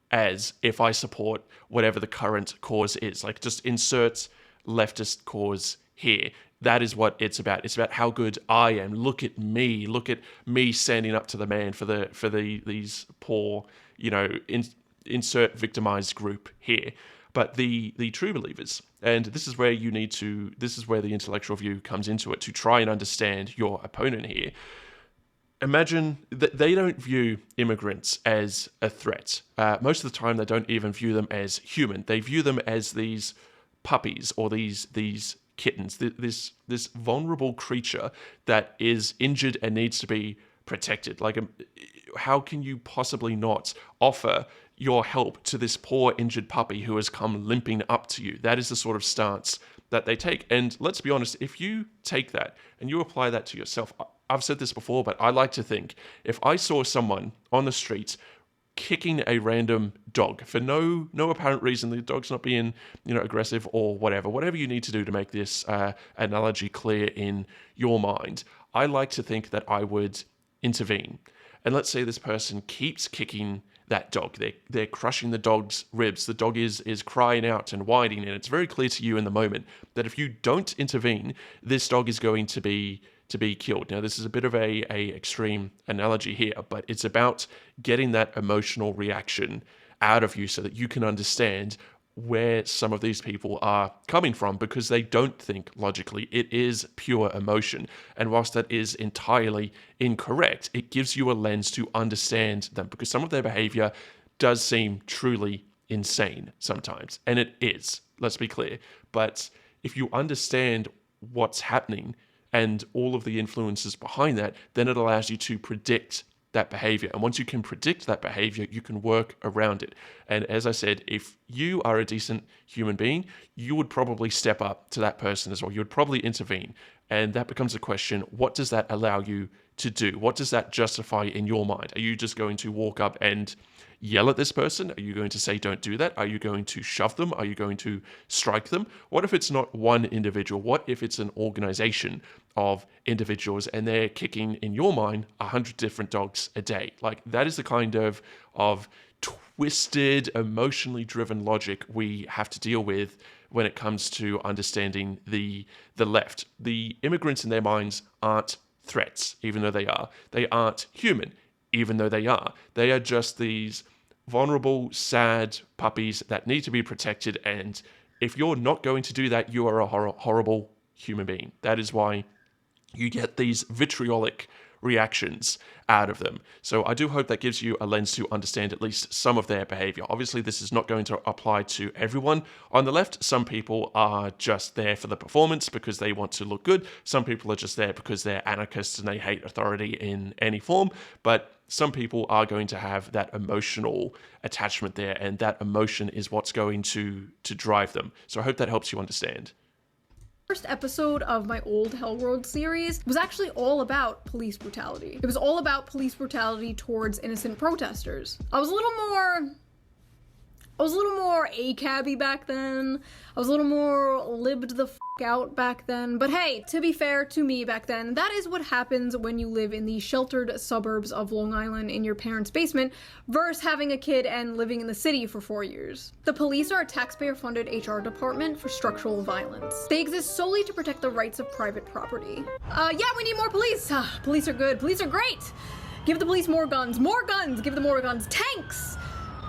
as if I support whatever the current cause is. Just insert leftist cause here. That is what it's about. It's about how good I am. Look at me standing up to the man for these poor, insert victimized group here. But the true believers, and this is where the intellectual view comes into it, to try and understand your opponent here. Imagine that they don't view immigrants as a threat. Most of the time, they don't even view them as human. They view them as these puppies or these kittens, this vulnerable creature that is injured and needs to be protected. How can you possibly not offer your help to this poor injured puppy who has come limping up to you? That is the sort of stance that they take. And let's be honest, if you take that and you apply that to yourself, I've said this before, but I like to think, if I saw someone on the street kicking a random dog for no apparent reason, the dog's not being aggressive or whatever you need to do to make this analogy clear in your mind, I like to think that I would intervene. And let's say this person keeps kicking that dog. They're crushing the dog's ribs. The dog is crying out and whining, and it's very clear to you in the moment that if you don't intervene, this dog is going to be killed. Now, this is a bit of a extreme analogy here, but it's about getting that emotional reaction out of you so that you can understand where some of these people are coming from, because they don't think logically. It is pure emotion. And whilst that is entirely incorrect, it gives you a lens to understand them, because some of their behavior does seem truly insane sometimes. And it is, let's be clear. But if you understand what's happening and all of the influences behind that, then it allows you to predict that behavior. And once you can predict that behavior, you can work around it. And as I said, if you are a decent human being, you would probably step up to that person as well. You would probably intervene. And that becomes a question, what does that allow you to do? What does that justify in your mind? Are you just going to walk up and yell at this person? Are you going to say, don't do that? Are you going to shove them? Are you going to strike them? What if it's not one individual? What if it's an organization of individuals and they're kicking, in your mind, 100 different dogs a day? That is the kind of twisted, emotionally driven logic we have to deal with when it comes to understanding the left. The immigrants in their minds aren't threats, even though they are. They aren't human, even though they are. They are just these vulnerable, sad puppies that need to be protected. And if you're not going to do that, you are a horrible human being. That is why you get these vitriolic reactions out of them. So I do hope that gives you a lens to understand at least some of their behavior. Obviously, this is not going to apply to everyone on the left. Some people are just there for the performance because they want to look good. Some people are just there because they're anarchists and they hate authority in any form. But some people are going to have that emotional attachment there, and that emotion is what's going to drive them. So I hope that helps you understand. First episode of my old Hellworld series was actually all about police brutality. It was all about police brutality towards innocent protesters. I was a little more ACAB-y back then. I was a little more libbed the f*** out back then. But hey, to be fair to me back then, that is what happens when you live in the sheltered suburbs of Long Island in your parents' basement versus having a kid and living in the city for 4 years. The police are a taxpayer-funded HR department for structural violence. They exist solely to protect the rights of private property. Yeah, we need more police. Police are good. Police are great. Give the police more guns. More guns. Give them more guns. Tanks.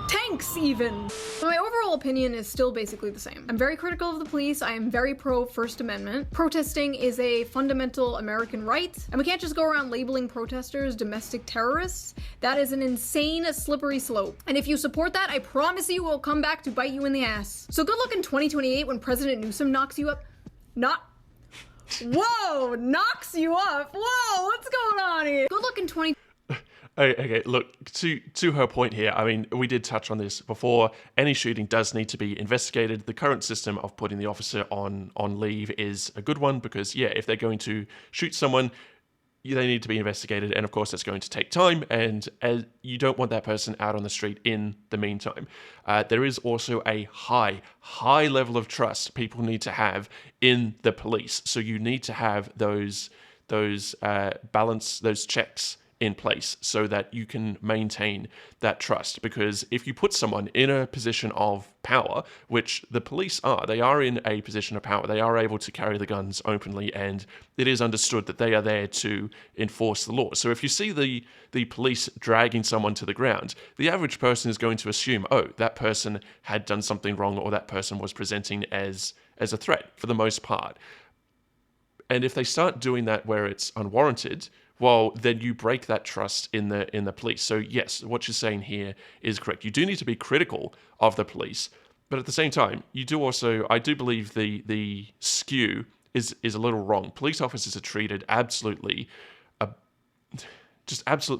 Tanks, even. My overall opinion is still basically the same. I'm very critical of the police. I am very pro First Amendment. Protesting is a fundamental American right, and we can't just go around labeling protesters domestic terrorists. That is an insane, slippery slope. And if you support that, I promise you it will come back to bite you in the ass. So good luck in 2028 when President Newsom knocks you up. Whoa, knocks you up. Whoa, what's going on here? Good luck in 20. Okay, look, to her point here, I mean, we did touch on this before. Any shooting does need to be investigated. The current system of putting the officer on leave is a good one because, yeah, if they're going to shoot someone, they need to be investigated. And of course, that's going to take time. And you don't want that person out on the street in the meantime. There is also a high level of trust people need to have in the police. So you need to have those checks in place so that you can maintain that trust. Because if you put someone in a position of power, which the police are, they are in a position of power, they are able to carry the guns openly, and it is understood that they are there to enforce the law. So if you see the police dragging someone to the ground, the average person is going to assume, oh, that person had done something wrong, or that person was presenting as a threat for the most part. And if they start doing that where it's unwarranted, well, then you break that trust in the police. So yes, what you're saying here is correct. You do need to be critical of the police, but at the same time, you do also, I do believe the skew is a little wrong. Police officers are treated absolutely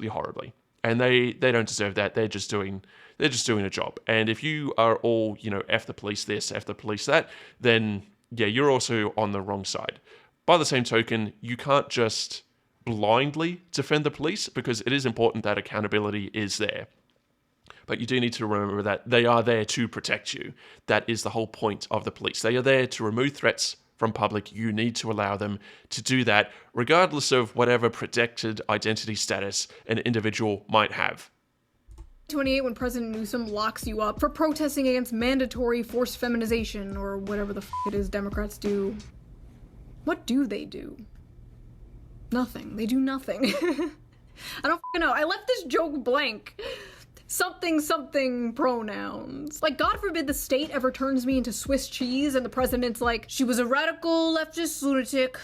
horribly, and they don't deserve that. They're just doing a job. And if you are all, F the police this, F the police that, then yeah, you're also on the wrong side. By the same token, you can't just blindly defend the police, because it is important that accountability is there. But you do need to remember that they are there to protect you. That is the whole point of the police. They are there to remove threats from public. You need to allow them to do that, regardless of whatever protected identity status an individual might have. 28 when President Newsom locks you up for protesting against mandatory forced feminization, or whatever the f it is Democrats do. What do they do? Nothing. They do nothing. I don't know. I left this joke blank. Something pronouns. Like, God forbid the state ever turns me into Swiss cheese and the president's like, she was a radical leftist lunatic.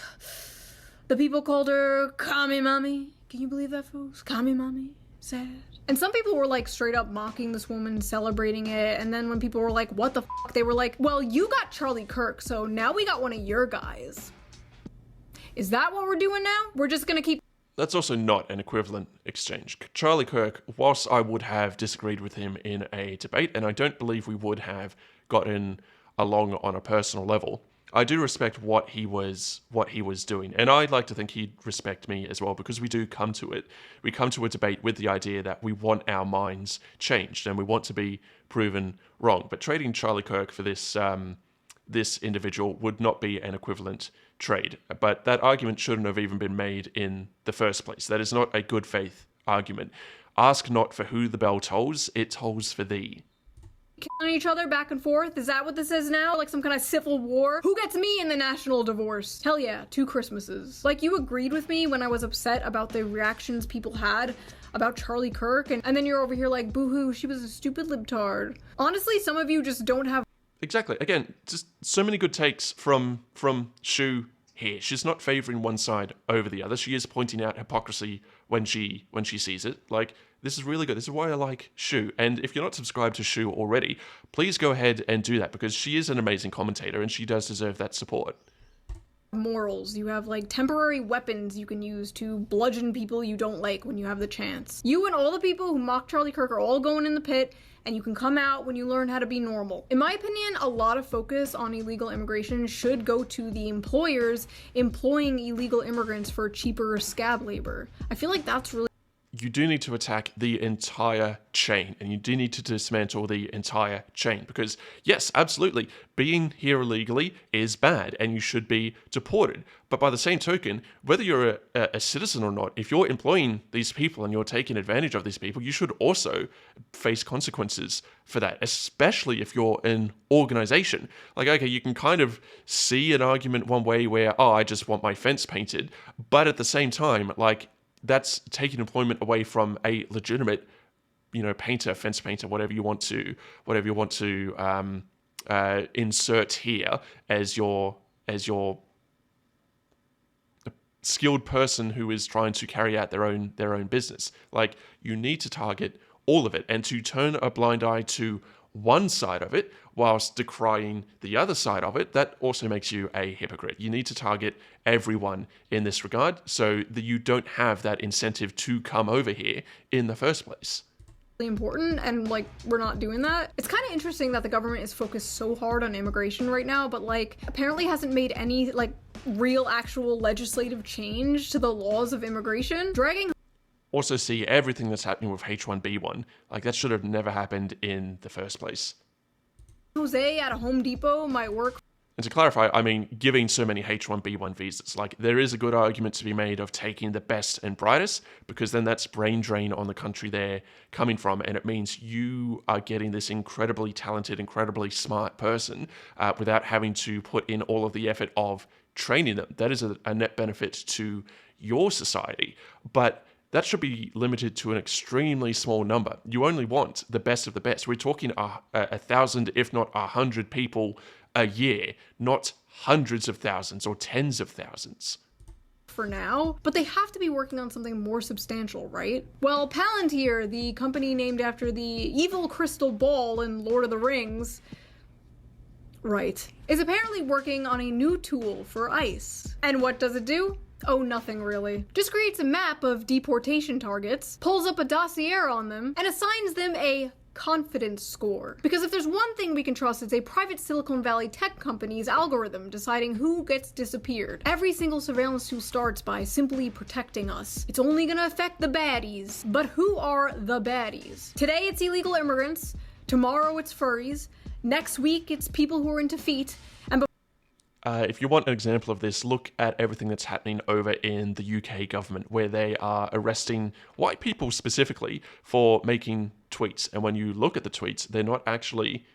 The people called her Kami Mommy. Can you believe that, folks? Kami Mommy. Sad. And some people were like straight up mocking this woman, celebrating it. And then when people were like, what the f***, they were like, well, you got Charlie Kirk, so now we got one of your guys. Is that what we're doing now? We're just gonna keep... That's also not an equivalent exchange. Charlie Kirk, whilst I would have disagreed with him in a debate, and I don't believe we would have gotten along on a personal level, I do respect what he was doing. And I'd like to think he'd respect me as well, because we do come to it. We come to a debate with the idea that we want our minds changed and we want to be proven wrong. But trading Charlie Kirk for this individual would not be an equivalent trade. But that argument shouldn't have even been made in the first place. That is not a good faith argument. Ask not for who the bell tolls, it tolls for thee. Killing each other back and forth? Is that what this is now? Like some kind of civil war? Who gets me in the national divorce? Hell yeah, 2 Christmases. Like, you agreed with me when I was upset about the reactions people had about Charlie Kirk, and then you're over here like, boo-hoo, she was a stupid libtard. Honestly, some of you just don't have... Exactly. Again, just so many good takes from Shue here. She's not favoring one side over the other. She is pointing out hypocrisy when she sees it. Like, this is really good. This is why I like Shue. And if you're not subscribed to Shue already, please go ahead and do that, because she is an amazing commentator and she does deserve that support. morals. You have like temporary weapons you can use to bludgeon people you don't like when you have the chance. You and all the people who mock Charlie Kirk are all going in the pit, and you can come out when you learn how to be normal. In my opinion, a lot of focus on illegal immigration should go to the employers employing illegal immigrants for cheaper scab labor. I feel like that's really you do need to attack the entire chain, and you do need to dismantle the entire chain, because yes, absolutely, being here illegally is bad and you should be deported. But by the same token, whether you're a citizen or not, if you're employing these people and you're taking advantage of these people, you should also face consequences for that, especially if you're an organization. Like, okay, you can kind of see an argument one way where, oh, I just want my fence painted, but at the same time, like, that's taking employment away from a legitimate, painter, fence painter, whatever you want to insert here as your skilled person who is trying to carry out their own business. Like, you need to target all of it, and to turn a blind eye to one side of it whilst decrying the other side of it, that also makes you a hypocrite. You need to target everyone in this regard so that you don't have that incentive to come over here in the first place. Important, and like, we're not doing that. It's kind of interesting that the government is focused so hard on immigration right now, but like, apparently hasn't made any like real actual legislative change to the laws of immigration. Also see everything that's happening with H1B1. Like, that should have never happened in the first place. Jose at a Home Depot might work. And to clarify, I mean, giving so many H1B1 visas, like, there is a good argument to be made of taking the best and brightest, because then that's brain drain on the country they're coming from, and it means you are getting this incredibly talented, incredibly smart person without having to put in all of the effort of training them. That is a net benefit to your society, but that should be limited to an extremely small number. You only want the best of the best. We're talking 1,000, if not 100 people a year, not hundreds of thousands or tens of thousands. For now, but they have to be working on something more substantial, right? Well, Palantir, the company named after the evil crystal ball in Lord of the Rings, right, is apparently working on a new tool for ICE. And what does it do? Oh, nothing really. Just creates a map of deportation targets, pulls up a dossier on them, and assigns them a confidence score. Because if there's one thing we can trust, it's a private Silicon Valley tech company's algorithm deciding who gets disappeared. Every single surveillance tool starts by simply protecting us. It's only gonna affect the baddies. But who are the baddies? Today it's illegal immigrants, tomorrow it's furries, next week it's people who are into feet, and if you want an example of this, look at everything that's happening over in the UK government, where they are arresting white people specifically for making tweets. And when you look at the tweets, they're not actually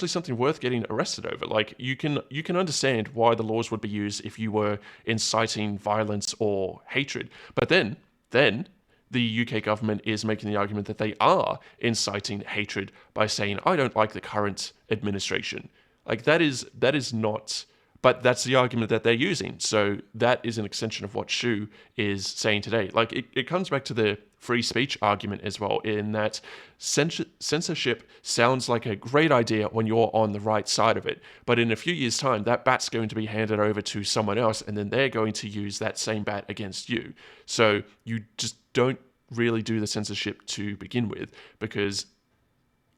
something worth getting arrested over. Like, you can understand why the laws would be used if you were inciting violence or hatred. But then the UK government is making the argument that they are inciting hatred by saying, I don't like the current administration. Like, that is not, but that's the argument that they're using. So that is an extension of what Shue is saying today. Like, it comes back to the free speech argument as well, in that censorship sounds like a great idea when you're on the right side of it. But in a few years' time, that bat's going to be handed over to someone else, and then they're going to use that same bat against you. So you just don't really do the censorship to begin with, because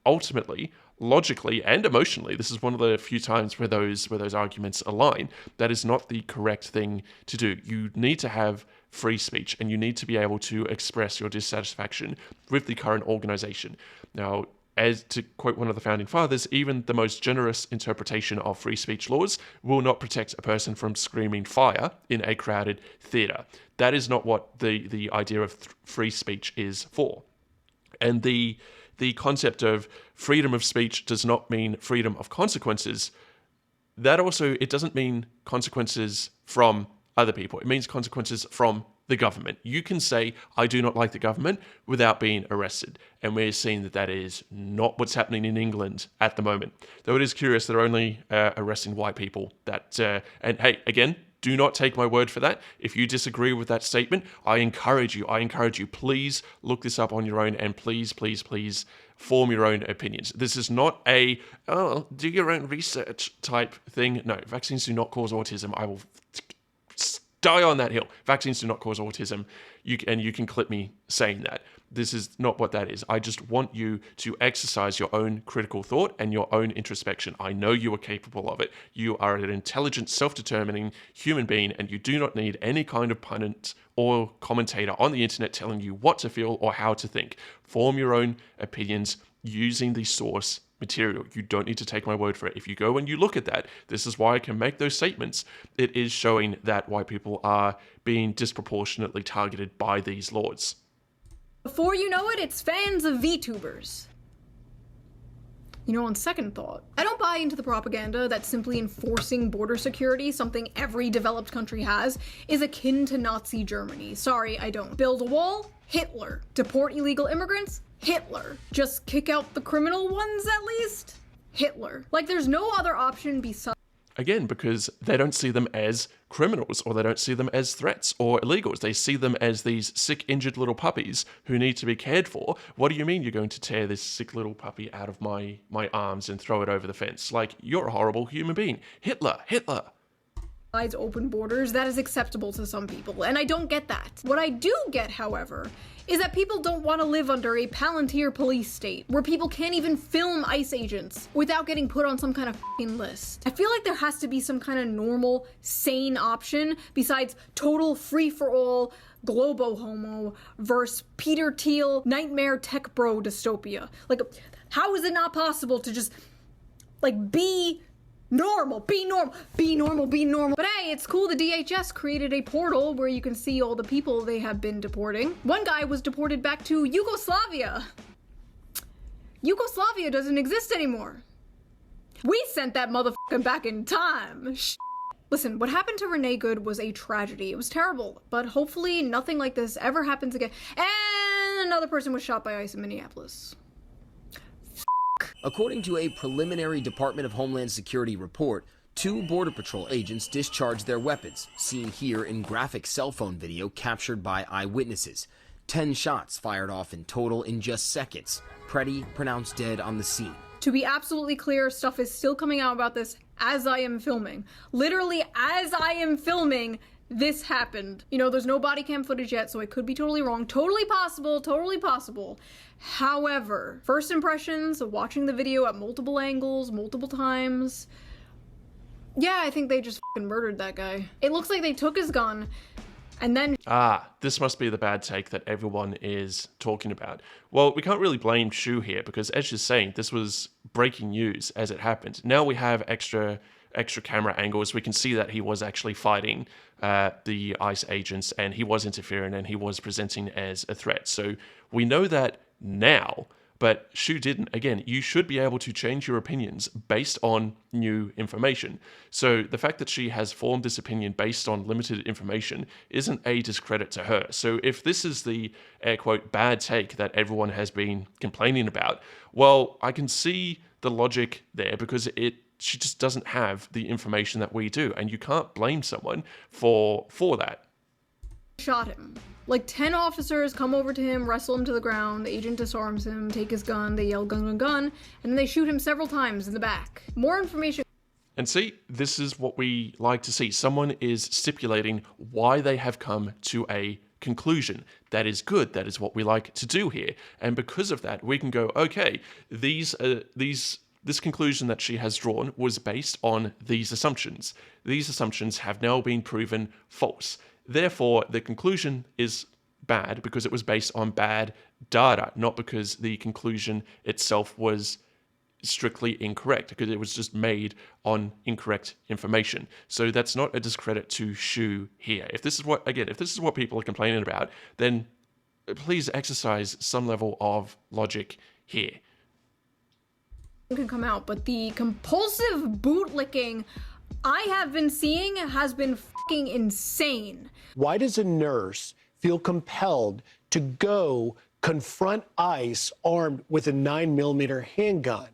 ultimately, logically and emotionally, this is one of the few times where those arguments align. That is not the correct thing to do. You need to have free speech, and you need to be able to express your dissatisfaction with the current organization. Now, as to quote one of the founding fathers, even the most generous interpretation of free speech laws will not protect a person from screaming fire in a crowded theater. That is not what the idea of free speech is for. And the concept of freedom of speech does not mean freedom of consequences. That also, it doesn't mean consequences from other people. It means consequences from the government. You can say, I do not like the government, without being arrested. And we're seeing that that is not what's happening in England at the moment. Though it is curious, they're only arresting white people. And hey, again, do not take my word for that. If you disagree with that statement, I encourage you, please look this up on your own, and please form your own opinions. This is not a, do your own research type thing. No, vaccines do not cause autism. I will die on that hill. Vaccines do not cause autism. You can clip me saying that. This is not what that is. I just want you to exercise your own critical thought and your own introspection. I know you are capable of it. You are an intelligent, self-determining human being, and you do not need any kind of pundit or commentator on the internet telling you what to feel or how to think. Form your own opinions using the source material. You don't need to take my word for it. If you go and you look at that, this is why I can make those statements. It is showing that white people are being disproportionately targeted by these laws. Before you know it, it's fans of VTubers. You know, on second thought, I don't buy into the propaganda that simply enforcing border security, something every developed country has, is akin to Nazi Germany. Sorry, I don't. Build a wall? Hitler. Deport illegal immigrants? Hitler. Just kick out the criminal ones at least? Hitler. Like, there's no other option besides... Again, because they don't see them as criminals, or they don't see them as threats or illegals. They see them as these sick, injured little puppies who need to be cared for. What do you mean you're going to tear this sick little puppy out of my arms and throw it over the fence? Like, you're a horrible human being. Hitler. Open borders, that is acceptable to some people, and I don't get that. What I do get, however, is that people don't want to live under a Palantir police state, where people can't even film ICE agents without getting put on some kind of f***ing list. I feel like there has to be some kind of normal, sane option besides total free-for-all, globo-homo versus Peter Thiel, nightmare tech bro dystopia. Like, how is it not possible to just, like, be normal. But hey, it's cool the DHS created a portal where you can see all the people they have been deporting. One guy was deported back to Yugoslavia. Yugoslavia doesn't exist anymore. We sent that motherfucker back in time. Listen, what happened to Renee Good was a tragedy. It was terrible, but hopefully nothing like this ever happens again. And another person was shot by ICE in Minneapolis. According to a preliminary Department of Homeland Security report, 2 Border Patrol agents discharged their weapons, seen here in graphic cell phone video captured by eyewitnesses. 10 shots fired off in total in just seconds. Preddy pronounced dead on the scene. To be absolutely clear, stuff is still coming out about this as I am filming. Literally, as I am filming, this happened. You know, there's no body cam footage yet, so I could be totally wrong. Totally possible. However, first impressions of watching the video at multiple angles, multiple times, yeah, I think they just fucking murdered that guy. It looks like they took his gun and then... this must be the bad take that everyone is talking about. Well, we can't really blame Shue here because, as you're saying, this was breaking news as it happened. Now we have extra camera angles. We can see that he was actually fighting the ICE agents, and he was interfering, and he was presenting as a threat. So we know that now, but Shue didn't. Again, you should be able to change your opinions based on new information. So the fact that she has formed this opinion based on limited information isn't a discredit to her. So if this is the, air quote, bad take that everyone has been complaining about, well, I can see the logic there because she just doesn't have the information that we do, and you can't blame someone for that. Shot him. Like 10 officers come over to him, wrestle him to the ground, the agent disarms him, take his gun, they yell gun, gun, gun, and then they shoot him several times in the back. More information. And see, this is what we like to see. Someone is stipulating why they have come to a conclusion. That is good. That is what we like to do here. And because of that, we can go, okay, this conclusion that she has drawn was based on these assumptions. These assumptions have now been proven false. Therefore, the conclusion is bad because it was based on bad data, not because the conclusion itself was strictly incorrect, because it was just made on incorrect information. So that's not a discredit to Shue here. If this is what people are complaining about, then please exercise some level of logic here. Can come out, but the compulsive bootlicking I have been seeing has been fucking insane. Why does a nurse feel compelled to go confront ICE armed with a 9mm handgun?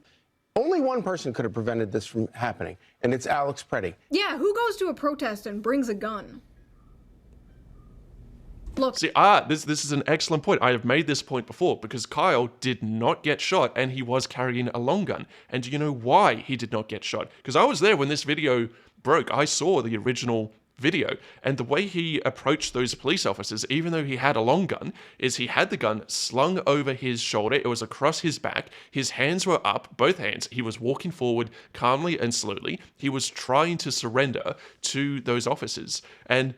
Only one person could have prevented this from happening, and it's Alex Preddy. Yeah, who goes to a protest and brings a gun? Look. See, this is an excellent point. I have made this point before, because Kyle did not get shot and he was carrying a long gun. And do you know why he did not get shot? Because I was there when this video broke. I saw the original video, and the way he approached those police officers, even though he had a long gun, is he had the gun slung over his shoulder. It was across his back. His hands were up, both hands. He was walking forward calmly and slowly. He was trying to surrender to those officers, and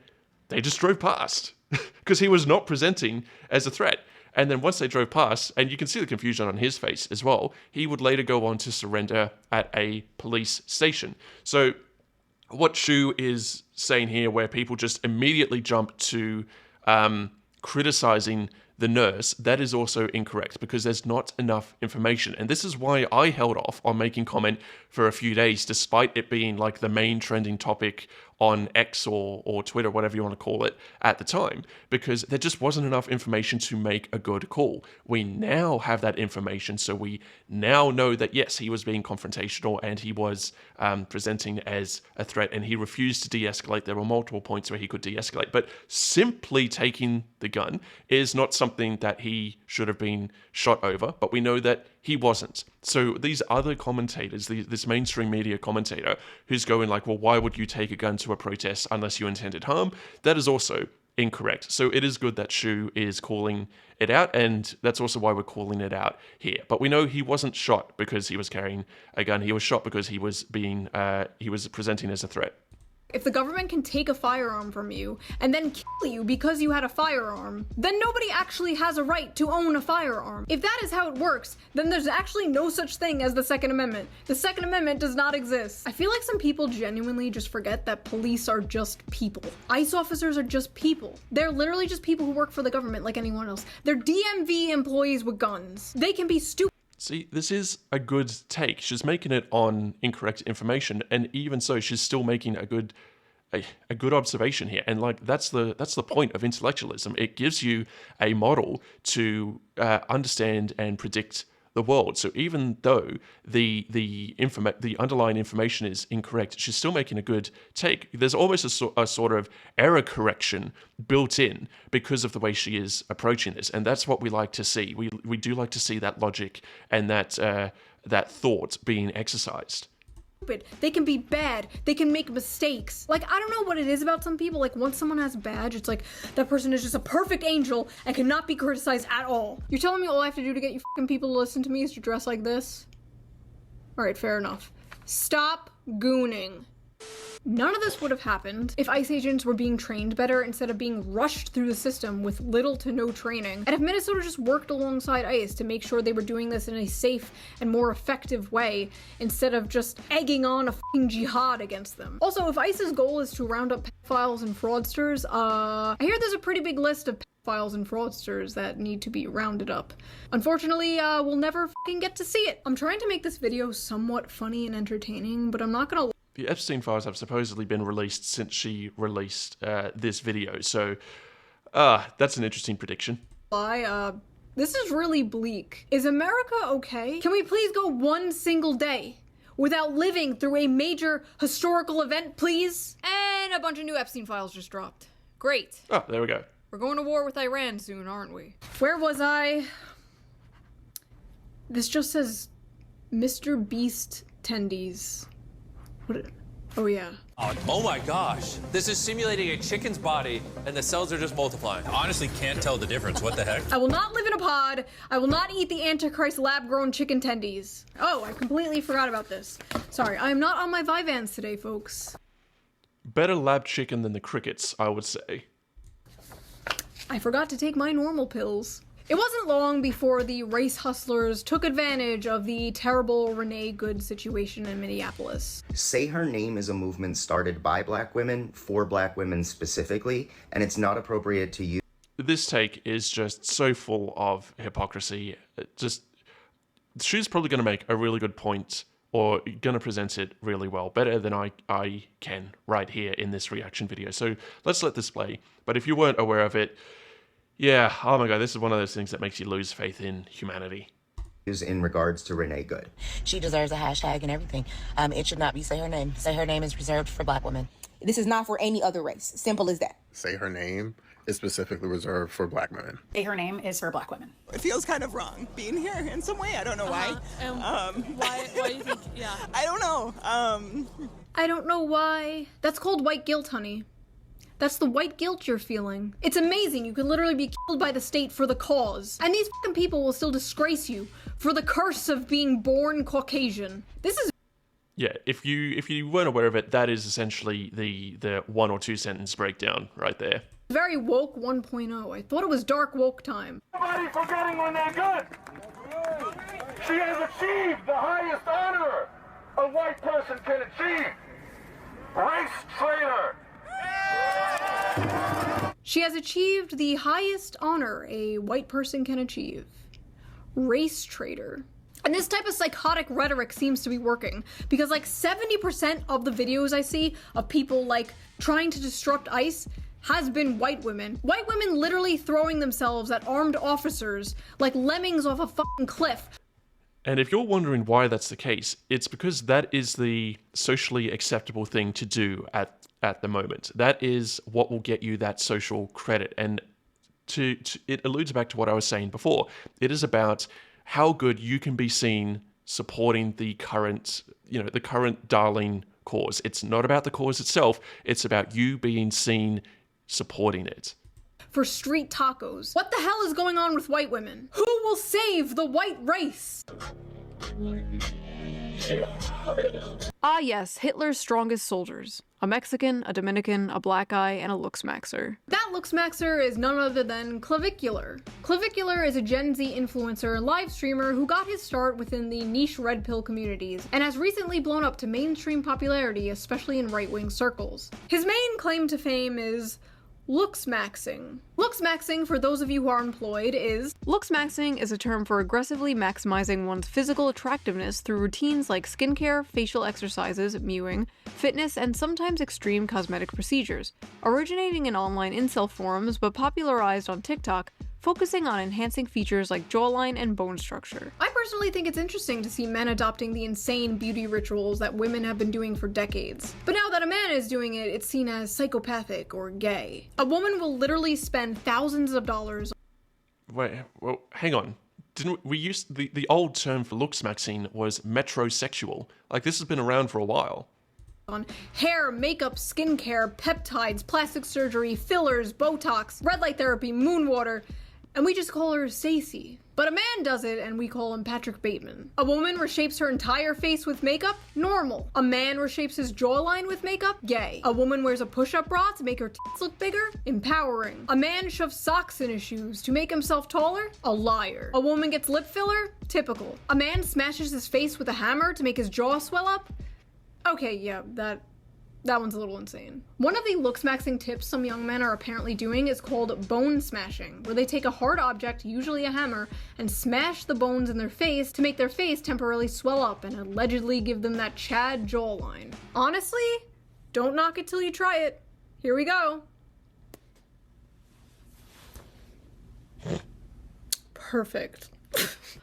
they just drove past because he was not presenting as a threat. And then once they drove past, and you can see the confusion on his face as well, he would later go on to surrender at a police station. So what Shue is saying here, where people just immediately jump to criticizing the nurse, that is also incorrect, because there's not enough information. And this is why I held off on making comment for a few days, despite it being like the main trending topic on X or Twitter, whatever you want to call it, at the time, because there just wasn't enough information to make a good call. We now have that information, so we now know that yes, he was being confrontational and he was presenting as a threat, and he refused to de-escalate. There were multiple points where he could de-escalate, but simply taking the gun is not something that he should have been shot over, but we know that he wasn't. So these other commentators, this mainstream media commentator who's going like, well, why would you take a gun to a protest unless you intended harm? That is also incorrect. So it is good that Shue is calling it out, and that's also why we're calling it out here. But we know he wasn't shot because he was carrying a gun. He was shot because he was presenting as a threat. If the government can take a firearm from you and then kill you because you had a firearm, then nobody actually has a right to own a firearm. If that is how it works, then there's actually no such thing as the Second Amendment. The Second Amendment does not exist. I feel like some people genuinely just forget that police are just people. ICE officers are just people. They're literally just people who work for the government like anyone else. They're DMV employees with guns. They can be stupid. See, this is a good take. She's making it on incorrect information, and even so, she's still making a good observation here. And like that's the point of intellectualism. It gives you a model to understand and predict the world. So even though the underlying information is incorrect, she's still making a good take. There's almost a sort of error correction built in because of the way she is approaching this, and that's what we like to see. We do like to see that logic and that thought being exercised. They can be bad. They can make mistakes. Like, I don't know what it is about some people. Like, once someone has a badge, it's like, that person is just a perfect angel and cannot be criticized at all. You're telling me all I have to do to get you fucking people to listen to me is to dress like this? Alright, fair enough. Stop gooning. None of this would have happened if ICE agents were being trained better instead of being rushed through the system with little to no training. And if Minnesota just worked alongside ICE to make sure they were doing this in a safe and more effective way instead of just egging on a fucking jihad against them. Also, if ICE's goal is to round up pedophiles and fraudsters, I hear there's a pretty big list of pedophiles and fraudsters that need to be rounded up. Unfortunately, we'll never fucking get to see it. I'm trying to make this video somewhat funny and entertaining, but I'm not gonna. The Epstein files have supposedly been released since she released this video, so that's an interesting prediction. This is really bleak. Is America okay? Can we please go one single day without living through a major historical event, please? And a bunch of new Epstein files just dropped. Great. Oh, there we go. We're going to war with Iran soon, aren't we? Where was I? This just says Mr. Beast tendies. What? Oh yeah. Oh my gosh. This is simulating a chicken's body and the cells are just multiplying. I honestly can't tell the difference. What the heck? I will not live in a pod. I will not eat the Antichrist lab-grown chicken tendies. Oh, I completely forgot about this. Sorry, I am not on my Vyvanse today, folks. Better lab chicken than the crickets, I would say. I forgot to take my normal pills. It wasn't long before the race hustlers took advantage of the terrible Renee Good situation in Minneapolis. Say Her Name is a movement started by Black women, for Black women specifically, and it's not appropriate to use. This take is just so full of hypocrisy. She's probably going to make a really good point, or going to present it really well, better than I can right here in this reaction video. So let's let this play. But if you weren't aware of it, yeah, oh my god, this is one of those things that makes you lose faith in humanity. in regards to Renee Good. She deserves a hashtag and everything. It should not be Say Her Name. Say Her Name is reserved for Black women. This is not for any other race. Simple as that. Say Her Name is specifically reserved for Black women. Say Her Name is for Black women. It feels kind of wrong being here in some way. I don't know why. Why do you think, yeah. I don't know. I don't know why. That's called white guilt, honey. That's the white guilt you're feeling. It's amazing. You can literally be killed by the state for the cause. And these fucking people will still disgrace you for the curse of being born Caucasian. This is... Yeah, if you weren't aware of it, that is essentially the 1 or 2 sentence breakdown right there. very woke 1.0. I thought it was dark woke time. Nobody forgetting when they're good. She has achieved the highest honor a white person can achieve. Race traitor. She has achieved the highest honor a white person can achieve. Race traitor. And this type of psychotic rhetoric seems to be working, because like 70% of the videos I see of people like trying to disrupt ICE has been white women. White women literally throwing themselves at armed officers like lemmings off a fucking cliff. And if you're wondering why that's the case, it's because that is the socially acceptable thing to do at the moment. That is what will get you that social credit. And it alludes back to what I was saying before. It is about how good you can be seen supporting the current darling cause. It's not about the cause itself. It's about you being seen supporting it. For street tacos. What the hell is going on with white women? Who will save the white race? Ah yes, Hitler's strongest soldiers. A Mexican, a Dominican, a black guy, and a looksmaxer. That looksmaxer is none other than Clavicular. Clavicular is a Gen Z influencer and live streamer who got his start within the niche red pill communities and has recently blown up to mainstream popularity, especially in right-wing circles. His main claim to fame is looksmaxing. Looksmaxing, for those of you who are employed, is... Looksmaxing is a term for aggressively maximizing one's physical attractiveness through routines like skincare, facial exercises, mewing, fitness, and sometimes extreme cosmetic procedures. Originating in online incel forums, but popularized on TikTok, focusing on enhancing features like jawline and bone structure. I personally think it's interesting to see men adopting the insane beauty rituals that women have been doing for decades. But now that a man is doing it, it's seen as psychopathic or gay. A woman will literally spend thousands of dollars. Wait, well, hang on. Didn't we use the old term for looksmaxing was metrosexual? Like, this has been around for a while. On hair, makeup, skincare, peptides, plastic surgery, fillers, Botox, red light therapy, moon water. And we just call her Stacey. But a man does it and we call him Patrick Bateman. A woman reshapes her entire face with makeup? Normal. A man reshapes his jawline with makeup? Gay. A woman wears a push-up bra to make her tits look bigger? Empowering. A man shoves socks in his shoes to make himself taller? A liar. A woman gets lip filler? Typical. A man smashes his face with a hammer to make his jaw swell up? Okay, yeah, that one's a little insane. One of the looksmaxing tips some young men are apparently doing is called bone smashing, where they take a hard object, usually a hammer, and smash the bones in their face to make their face temporarily swell up and allegedly give them that Chad jawline. Honestly, don't knock it till you try it. Here we go. Perfect.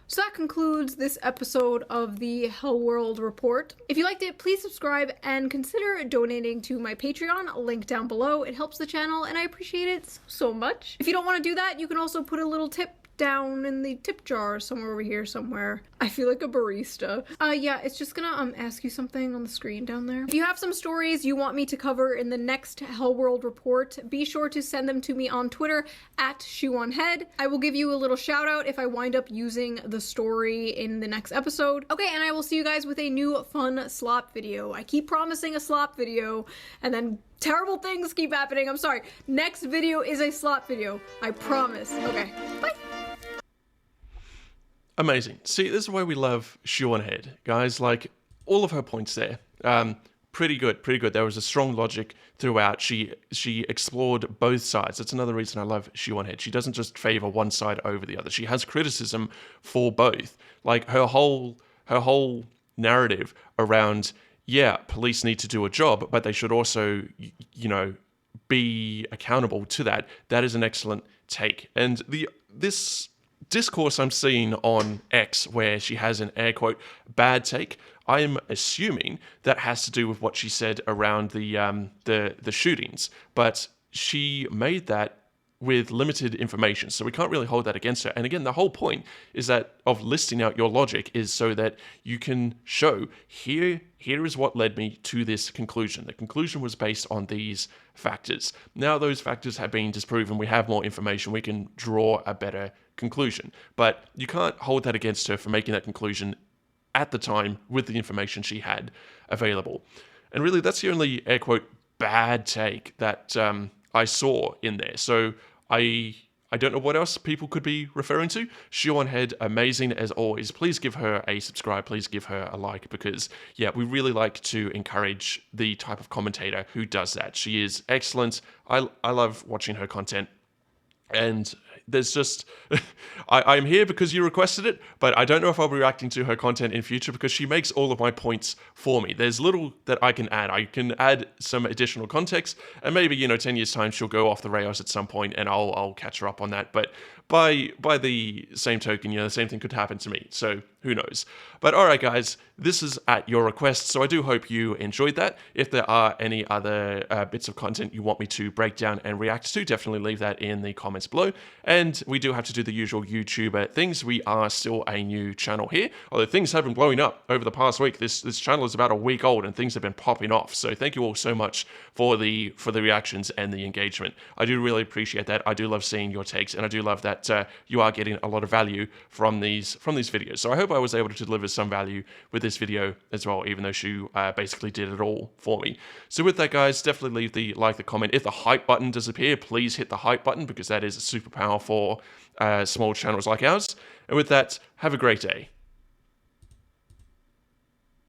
So that concludes this episode of the Hell World Report. If you liked it, please subscribe and consider donating to my Patreon, link down below. It helps the channel and I appreciate it so much. If you don't want to do that, you can also put a little tip down in the tip jar somewhere over here somewhere. I feel like a barista. Yeah, it's just gonna ask you something on the screen down there. If you have some stories you want me to cover in the next Hell World Report, be sure to send them to me on Twitter at ShoeOnHead. I will give you a little shout out if I wind up using the story in the next episode. Okay, and I will see you guys with a new fun slop video. I keep promising a slop video and then terrible things keep happening. I'm sorry. Next video is a slop video. I promise. Okay, bye. Amazing. See, this is why we love ShoeOnHead, guys. Like, all of her points there, pretty good, pretty good. There was a strong logic throughout. She explored both sides. That's another reason I love ShoeOnHead. She doesn't just favor one side over the other. She has criticism for both. Like, her whole narrative around, yeah, police need to do a job, but they should also, be accountable to that. That is an excellent take. And this discourse I'm seeing on X where she has an air quote bad take, I'm assuming that has to do with what she said around the shootings, but she made that with limited information, so we can't really hold that against her. And again, the whole point is that of listing out your logic is so that you can show here is what led me to this conclusion. The conclusion was based on these factors. Now those factors have been disproven, we have more information, we can draw a better conclusion. But you can't hold that against her for making that conclusion at the time with the information she had available. And really, that's the only air quote bad take that I saw in there. So I don't know what else people could be referring to. ShoeOnHead, amazing as always. Please give her a subscribe. Please give her a like because, yeah, we really like to encourage the type of commentator who does that. She is excellent. I love watching her content. And there's just, I'm here because you requested it, but I don't know if I'll be reacting to her content in future because she makes all of my points for me. There's little that I can add. I can add some additional context, and maybe, 10 years time, she'll go off the rails at some point, and I'll catch her up on that. But by the same token, the same thing could happen to me. So who knows? But all right, guys, this is at your request, so I do hope you enjoyed that. If there are any other bits of content you want me to break down and react to, definitely leave that in the comments below. And we do have to do the usual YouTuber things. We are still a new channel here, although things have been blowing up over the past week. This channel is about a week old, and things have been popping off. So thank you all so much for the reactions and the engagement. I do really appreciate that. I do love seeing your takes, and I do love that you are getting a lot of value from these videos. So I hope I was able to deliver some value with this video as well, even though Shue basically did it all for me. So with that, guys, definitely leave the like, the comment. If the hype button does appear, please hit the hype button because that is a superpower for small channels like ours. And with that, have a great day.